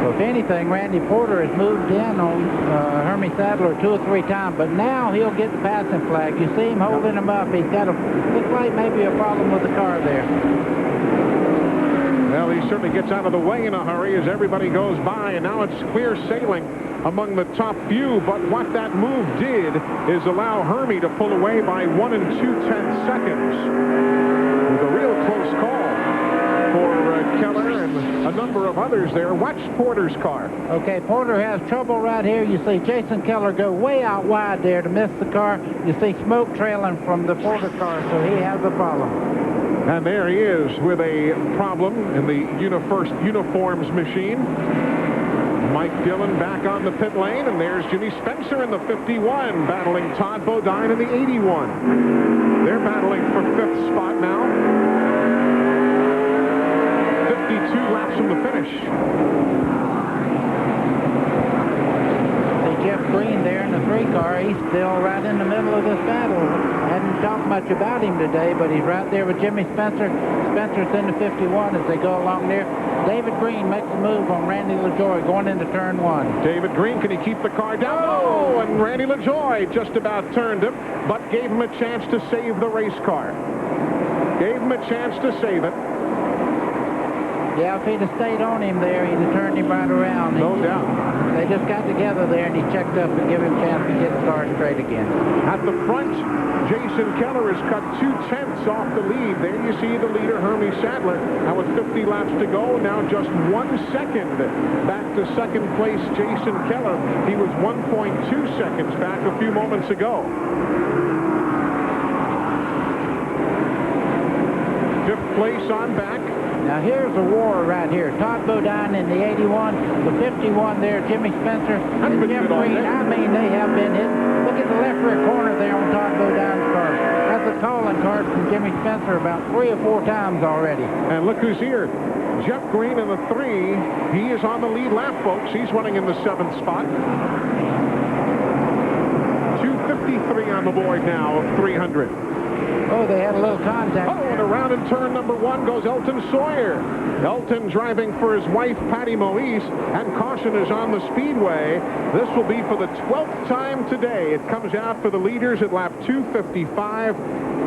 Well, if anything, Randy Porter has moved in on Hermie Sadler 2 or 3 times, but now he'll get the passing flag. You see him holding him up. He's got looks like maybe a problem with the car there. Well, he certainly gets out of the way in a hurry as everybody goes by, and now it's clear sailing among the top few. But what that move did is allow Hermie to pull away by 1 2/10 seconds. It was a real close call for Keller and a number of others there. Watch Porter's car. Okay, Porter has trouble right here. You see Jason Keller go way out wide there to miss the car. You see smoke trailing from the Porter car, so he has a problem. And there he is with a problem in the First Uniforms machine. Mike Dillon back on the pit lane, and there's Jimmy Spencer in the 51 battling Todd Bodine in the 81. They're battling for 5th spot now. 52 laps from the finish. See Jeff Green there in the 3 car. He's still right in the middle of this battle. Hadn't talked much about him today, but he's right there with Jimmy Spencer. Spencer's in the 51 as they go along there. David Green makes a move on Randy LaJoie going into turn 1. David Green, can he keep the car down? Oh, and Randy LaJoie just about turned him, but gave him a chance to save the race car. Gave him a chance to save it. Yeah, if he'd have stayed on him there, he'd have turned him right around. No doubt. They just got together there, and he checked up and gave him a chance to get the car straight again. At the front, Jason Keller has cut 2/10 off the lead. There you see the leader, Hermie Sadler. Now with 50 laps to go, now just 1 second back to second place, Jason Keller. He was 1.2 seconds back a few moments ago. 5th place on back. Now here's a war right here. Todd Bodine in the 81, the 51 there, Jimmy Spencer, and Jeff Green. I mean, they have been hit. Look at the left rear corner there on Todd Bodine's car. That's a calling card from Jimmy Spencer about 3 or 4 times already. And look who's here. Jeff Green in the 3. He is on the lead lap, folks. He's running in the 7th spot. 2:53 on the board now of 300. Oh, they had a little contact. Oh, and around in turn number 1 goes Elton Sawyer. Elton driving for his wife, Patty Moise, and caution is on the Speedway. This will be for the 12th time today. It comes out for the leaders at lap 2:55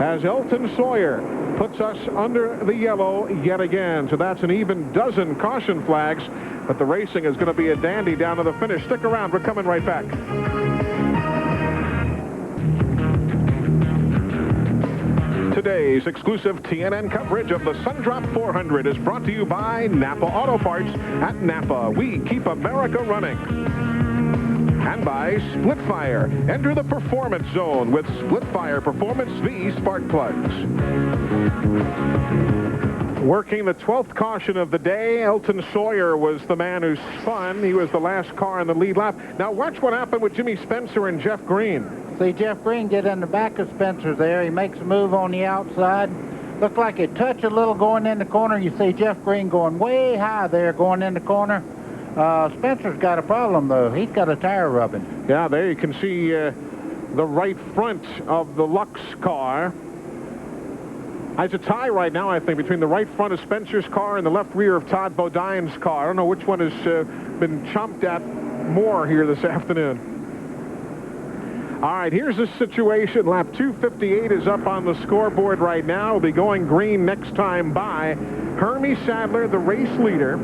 as Elton Sawyer puts us under the yellow yet again. So that's an even dozen caution flags, but the racing is going to be a dandy down to the finish. Stick around. We're coming right back. Today's exclusive TNN coverage of the Sundrop 400 is brought to you by Napa Auto Parts. At Napa, we keep America running. And by Splitfire. Enter the performance zone with Splitfire Performance V spark plugs. Working the 12th caution of the day, Elton Sawyer was the man who spun. He was the last car in the lead lap. Now watch what happened with Jimmy Spencer and Jeff Green. See Jeff Green get in the back of Spencer there. He makes a move on the outside. Looked like it touched a little going in the corner. You see Jeff Green going way high there going in the corner. Spencer's got a problem, though. He's got a tire rubbing. Yeah, there you can see the right front of the Lux car. There's a tie right now, I think, between the right front of Spencer's car and the left rear of Todd Bodine's car. I don't know which one has been chomped at more here this afternoon. All right, here's the situation. Lap 258 is up on the scoreboard right now. We'll be going green next time by. Hermie Sadler, the race leader.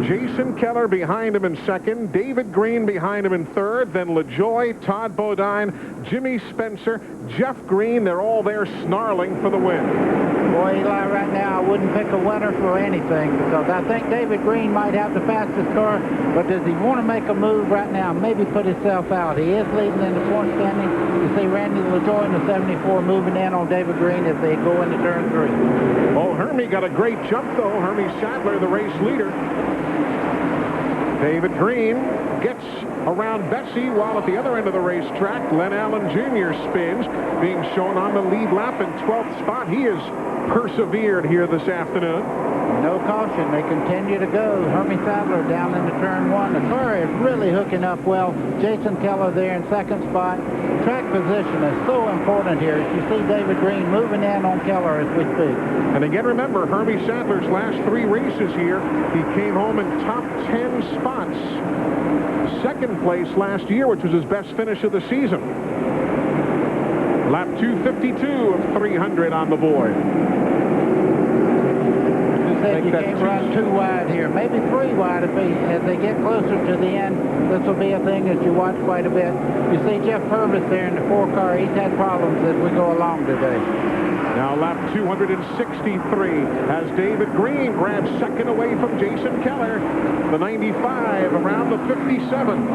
Jason Keller behind him in second. David Green behind him in third. Then LaJoie, Todd Bodine, Jimmy Spencer, Jeff Green. They're all there snarling for the win. Boy, Eli, right now I wouldn't pick a winner for anything because I think David Green might have the fastest car, but does he want to make a move right now? Maybe put himself out. He is leading in the point standing. You see Randy LaJoie in the 74 moving in on David Green as they go into turn 3. Oh, Hermie got a great jump, though. Hermie Sadler, the race leader. David Green gets around Bessie while at the other end of the racetrack, Len Allen Jr. spins, being shown on the lead lap in 12th spot. He has persevered here this afternoon. No caution. They continue to go. Hermie Sadler down into turn 1. The car is really hooking up well. Jason Keller there in second spot. Track position is so important here. As you see David Green moving in on Keller as we speak. And again, remember, Hermie Sadler's last 3 races here, he came home in top 10 spots. Second place last year, which was his best finish of the season. Lap 252 of 300 on the board. You can't run too wide here. Maybe 3 wide as they get closer to the end. This will be a thing that you watch quite a bit. You see Jeff Purvis there in the 4 car. He's had problems as we go along today. Now lap 263 as David Green grabs second away from Jason Keller. The 95 around the 57.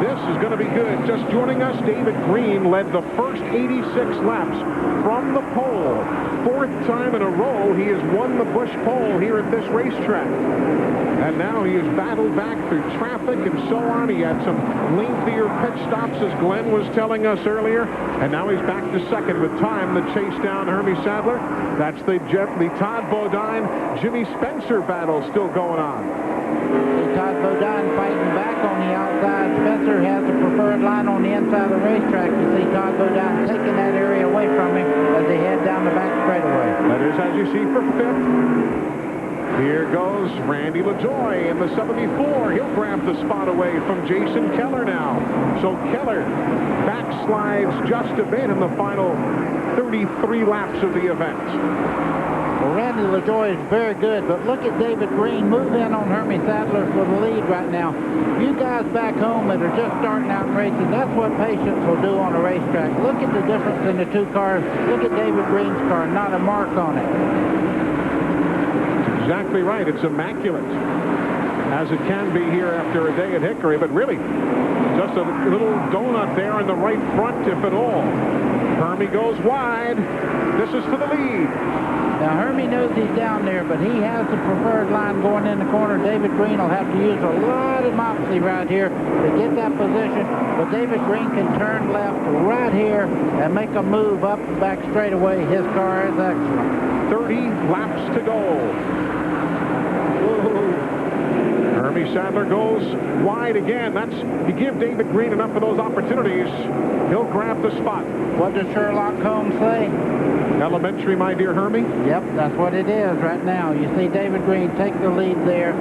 This is going to be good. Just joining us, David Green led the first 86 laps from the pole. 4th time in a row he has won the Busch pole here at this racetrack. And now he has battled back through traffic and so on. He had some lengthier pit stops, as Glenn was telling us earlier. And now he's back to second with time to chase down Hermie Sadler. That's the Todd Bodine, Jimmy Spencer battle still going on. Todd Bodine fighting back on the outside. Spencer has the preferred line on the inside of the racetrack. You see Todd Bodine taking that area away from him as they head down the back straightaway. That is as you see for 5th. Here goes Randy LaJoie in the 74. He'll grab the spot away from Jason Keller now. So Keller backslides just a bit in the final 33 laps of the event. Well, Randy LaJoie is very good, but look at David Green move in on Hermie Sadler for the lead right now. You guys back home that are just starting out in racing, that's what patience will do on a racetrack. Look at the difference in the 2 cars. Look at David Green's car, not a mark on it. Exactly right. It's immaculate, as it can be here after a day at Hickory, but really just a little donut there in the right front, if at all. Hermie goes wide. This is to the lead. Now, Hermie knows he's down there, but he has the preferred line going in the corner. David Green will have to use a lot of moxie right here to get that position. But David Green can turn left right here and make a move up the back straightaway. His car is excellent. 30 laps to go. Hermie Sadler goes wide again. You give David Green enough of those opportunities, he'll grab the spot. What does Sherlock Holmes say? Elementary, my dear Hermie. Yep, that's what it is right now. You see David Green take the lead there.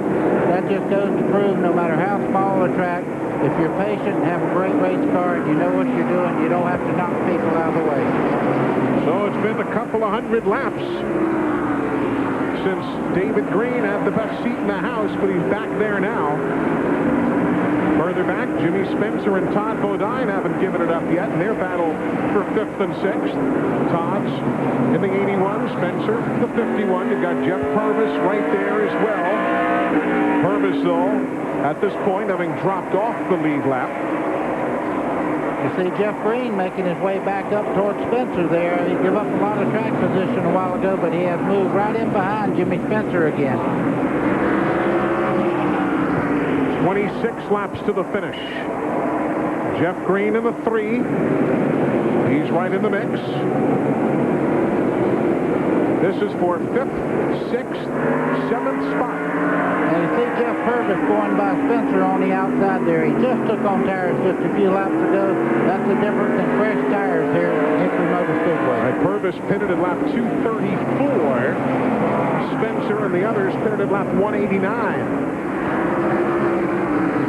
That just goes to prove no matter how small the track, if you're patient and have a great race car and you know what you're doing, you don't have to knock people out of the way. So it's been a couple of 100 laps since David Green had the best seat in the house, but he's back there now. Further back, Jimmy Spencer and Todd Bodine haven't given it up yet in their battle for 5th and 6th. Todd's in the 81, Spencer the 51. You've got Jeff Purvis right there as well. Purvis, though, at this point, having dropped off the lead lap. You see Jeff Green making his way back up towards Spencer there. He gave up a lot of track position a while ago, but he has moved right in behind Jimmy Spencer again. 26 laps to the finish. Jeff Green in the 3. He's right in the mix. This is for 5th, 6th, 7th spot. And you see Jeff Purvis going by Spencer on the outside there. He just took on tires just a few laps ago. That's the difference in fresh tires here at Hickory Motor Speedway. Right, Purvis pitted at lap 234. Spencer and the others pitted at lap 189.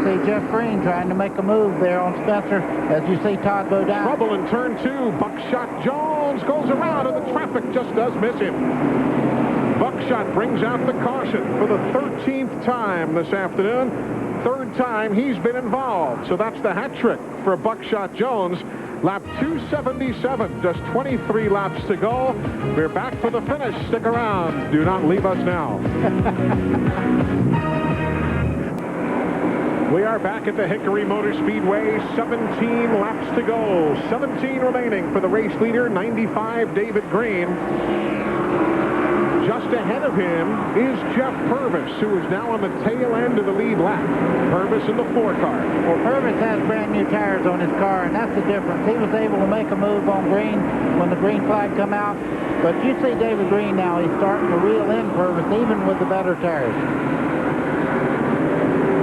See Jeff Green trying to make a move there on Spencer as you see Todd Bodine. Trouble in turn 2. Buckshot Jones goes around and the traffic just does miss him. Buck Buckshot brings out the caution for the 13th time this afternoon. Third time he's been involved. So that's the hat trick for Buckshot Jones. Lap 277, just 23 laps to go. We're back for the finish. Stick around. Do not leave us now. We are back at the Hickory Motor Speedway. 17 laps to go. 17 remaining for the race leader, 95, David Green. Just ahead of him is Jeff Purvis, who is now on the tail end of the lead lap. Purvis in the 4 car. Well, Purvis has brand new tires on his car, and that's the difference. He was able to make a move on green when the green flag come out. But you see David Green now, he's starting to reel in Purvis, even with the better tires.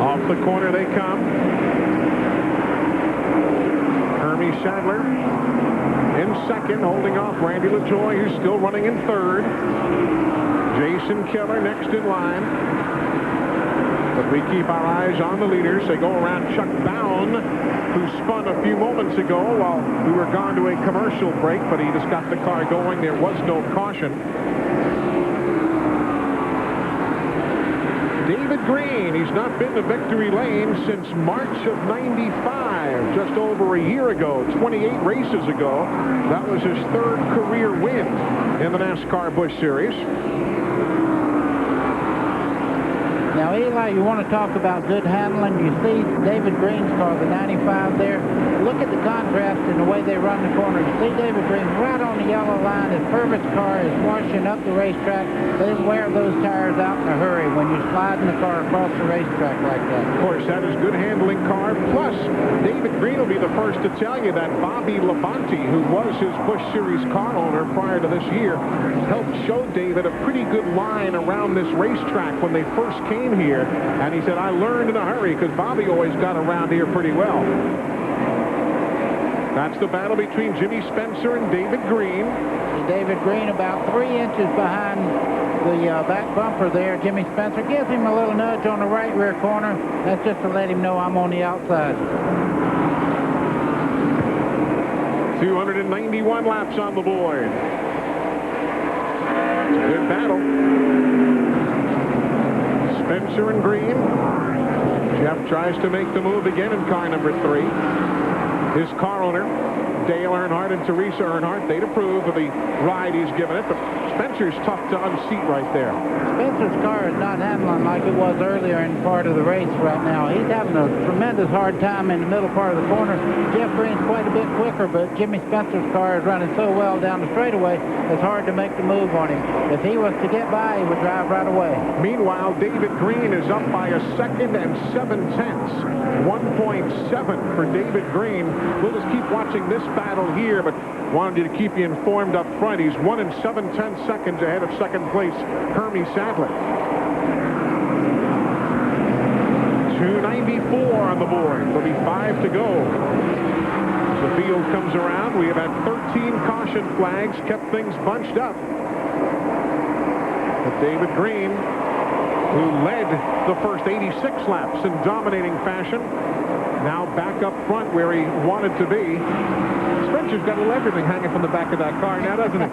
Off the corner they come. Hermie Sadler in second, holding off Randy LaJoie, who's still running in third. Jason Keller next in line. But we keep our eyes on the leaders. They go around Chuck Bown, who spun a few moments ago while we were gone to a commercial break, but he just got the car going. There was no caution. David Green, he's not been to victory lane since March of '95, just over a year ago, 28 races ago. That was his 3rd career win in the NASCAR Busch Series. Now, Eli, you want to talk about good handling. You see David Green's car, the 95 there. Look at the contrast in the way they run the corner. You see David Green right on the yellow line. His Purvis car is washing up the racetrack. They wear those tires out in a hurry when you're sliding the car across the racetrack like that. Of course, that is good handling car. Plus, David Green will be the first to tell you that Bobby Labonte, who was his Busch Series car owner prior to this year, helped show David a pretty good line around this racetrack when they first came here. And he said, I learned in a hurry because Bobby always got around here pretty well. That's the battle between Jimmy Spencer and David Green. David Green about 3 inches behind the back bumper there. Jimmy Spencer gives him a little nudge on the right rear corner. That's just to let him know I'm on the outside. 291 laps on the board. Good battle. Spencer and Green. Jeff tries to make the move again in car number 3. His car owner, Dale Earnhardt and Teresa Earnhardt, they'd approve of the ride he's given it, but Spencer's tough to unseat right there. Spencer's car is not handling like it was earlier in part of the race right now. He's having a tremendous hard time in the middle part of the corner. Jeff Green's quite a bit quicker, but Jimmy Spencer's car is running so well down the straightaway, it's hard to make the move on him. If he was to get by, he would drive right away. Meanwhile, David Green is up by 1 second and 7/10. 1.7 for David Green. We'll just keep watching this battle here, but wanted you to keep you informed up front. He's 1 7/10 seconds ahead of second place Hermie Sadler. 294 on the board. There'll be 5 to go. As the field comes around, we have had 13 caution flags, kept things bunched up. But David Green, who led the first 86 laps in dominating fashion, now back up front where he wanted to be. Spencer's got a little everything hanging from the back of that car now, doesn't he?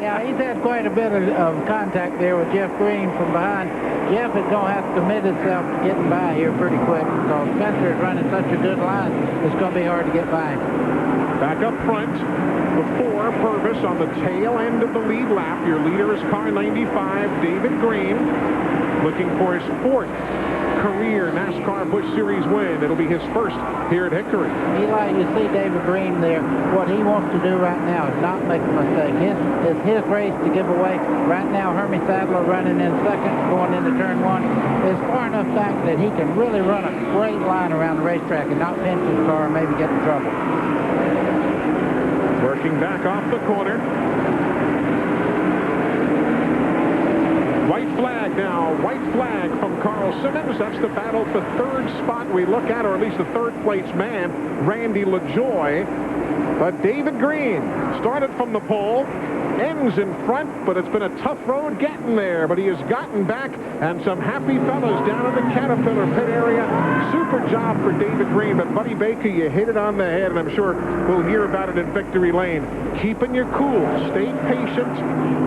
Yeah, he's had quite a bit of contact there with Jeff Green from behind. Jeff is going to have to commit himself to getting by here pretty quick because Spencer is running such a good line, it's going to be hard to get by him. Back up front, the 4, Purvis on the tail end of the lead lap. Your leader is car 95, David Green, looking for his 4th career NASCAR Busch Series win. It'll be his first here at Hickory. Eli, you see David Green there. What he wants to do right now is not make a mistake. It's his race to give away. Right now, Hermie Sadler running in second, going into turn 1. It's far enough back that he can really run a great line around the racetrack and not pinch his car and maybe get in trouble. Working back off the corner. White flag now. White flag from Carl Simmons. That's the battle for 3rd spot we look at, or at least the 3rd place man, Randy LaJoie. But David Green started from the pole, ends in front, but it's been a tough road getting there. But he has gotten back, and some happy fellows down in the Caterpillar pit area. Super job for David Green. But Buddy Baker, you hit it on the head, and I'm sure we'll hear about it in victory lane. Keeping your cool, stay patient,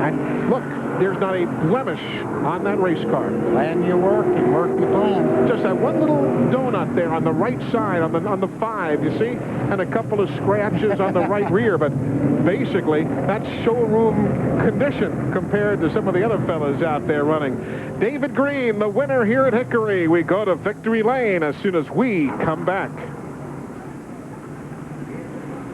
and look, there's not a blemish on that race car. Plan your work and work your plan. Just that one little donut there on the right side, on the 5, you see? And a couple of scratches on the right rear. But basically, that's showroom condition compared to some of the other fellas out there running. David Green, the winner here at Hickory. We go to victory lane as soon as we come back.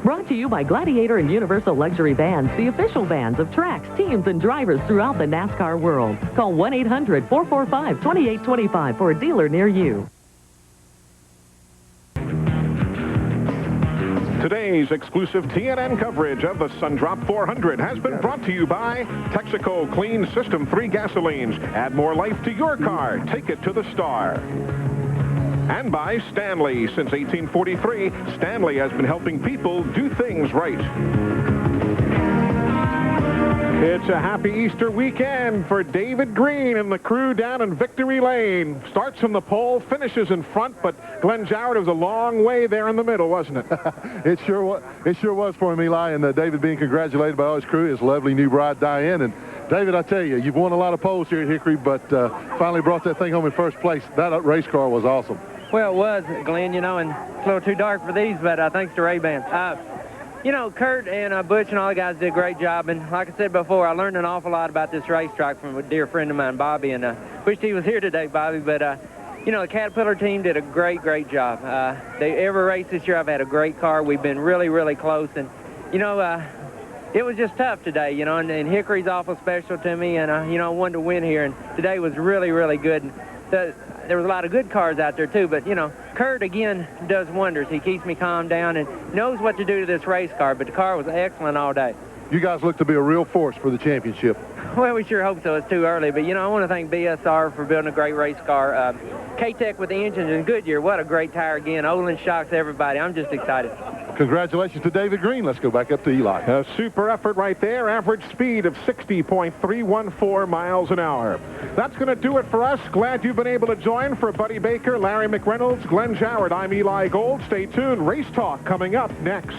Brought to you by Gladiator and Universal Luxury Vans, the official vans of tracks, teams, and drivers throughout the NASCAR world. Call 1-800-445-2825 for a dealer near you. Today's exclusive TNN coverage of the Sundrop 400 has been brought to you by Texaco Clean System 3 gasolines. Add more life to your car. Take it to the star. And by Stanley. Since 1843, Stanley has been helping people do things right. It's a happy Easter weekend for David Green and the crew down in Victory Lane. Starts from the pole, finishes in front, but Glenn Joward was a long way there in the middle, wasn't it? It sure was for him, Eli, and David being congratulated by all his crew, his lovely new bride, Diane. And David, I tell you, you've won a lot of poles here at Hickory, but finally brought that thing home in first place. That race car was awesome. Well, it was, Glenn, you know, and it's a little too dark for these, but thanks to Ray-Ban. You know, Kurt and Butch and all the guys did a great job, and like I said before, I learned an awful lot about this racetrack from a dear friend of mine, Bobby, and wished he was here today, Bobby, but, you know, the Caterpillar team did a great, great job. Every race this year, I've had a great car. We've been really, really close, and, you know, it was just tough today, you know, and Hickory's awful special to me, and, you know, I wanted to win here, and today was really, really good. And there was a lot of good cars out there, too, but, you know, Kurt, again, does wonders. He keeps me calm down and knows what to do to this race car, but the car was excellent all day. You guys look to be a real force for the championship. Well, we sure hope so. It's too early, but, you know, I want to thank BSR for building a great race car. K-Tech with the engines, and Goodyear, what a great tire again. Olin shocks everybody. I'm just excited. Congratulations to David Green. Let's go back up to Eli. A super effort right there. Average speed of 60.314 miles an hour. That's going to do it for us. Glad you've been able to join. For Buddy Baker, Larry McReynolds, Glenn Joward, I'm Eli Gold. Stay tuned. Race Talk coming up next.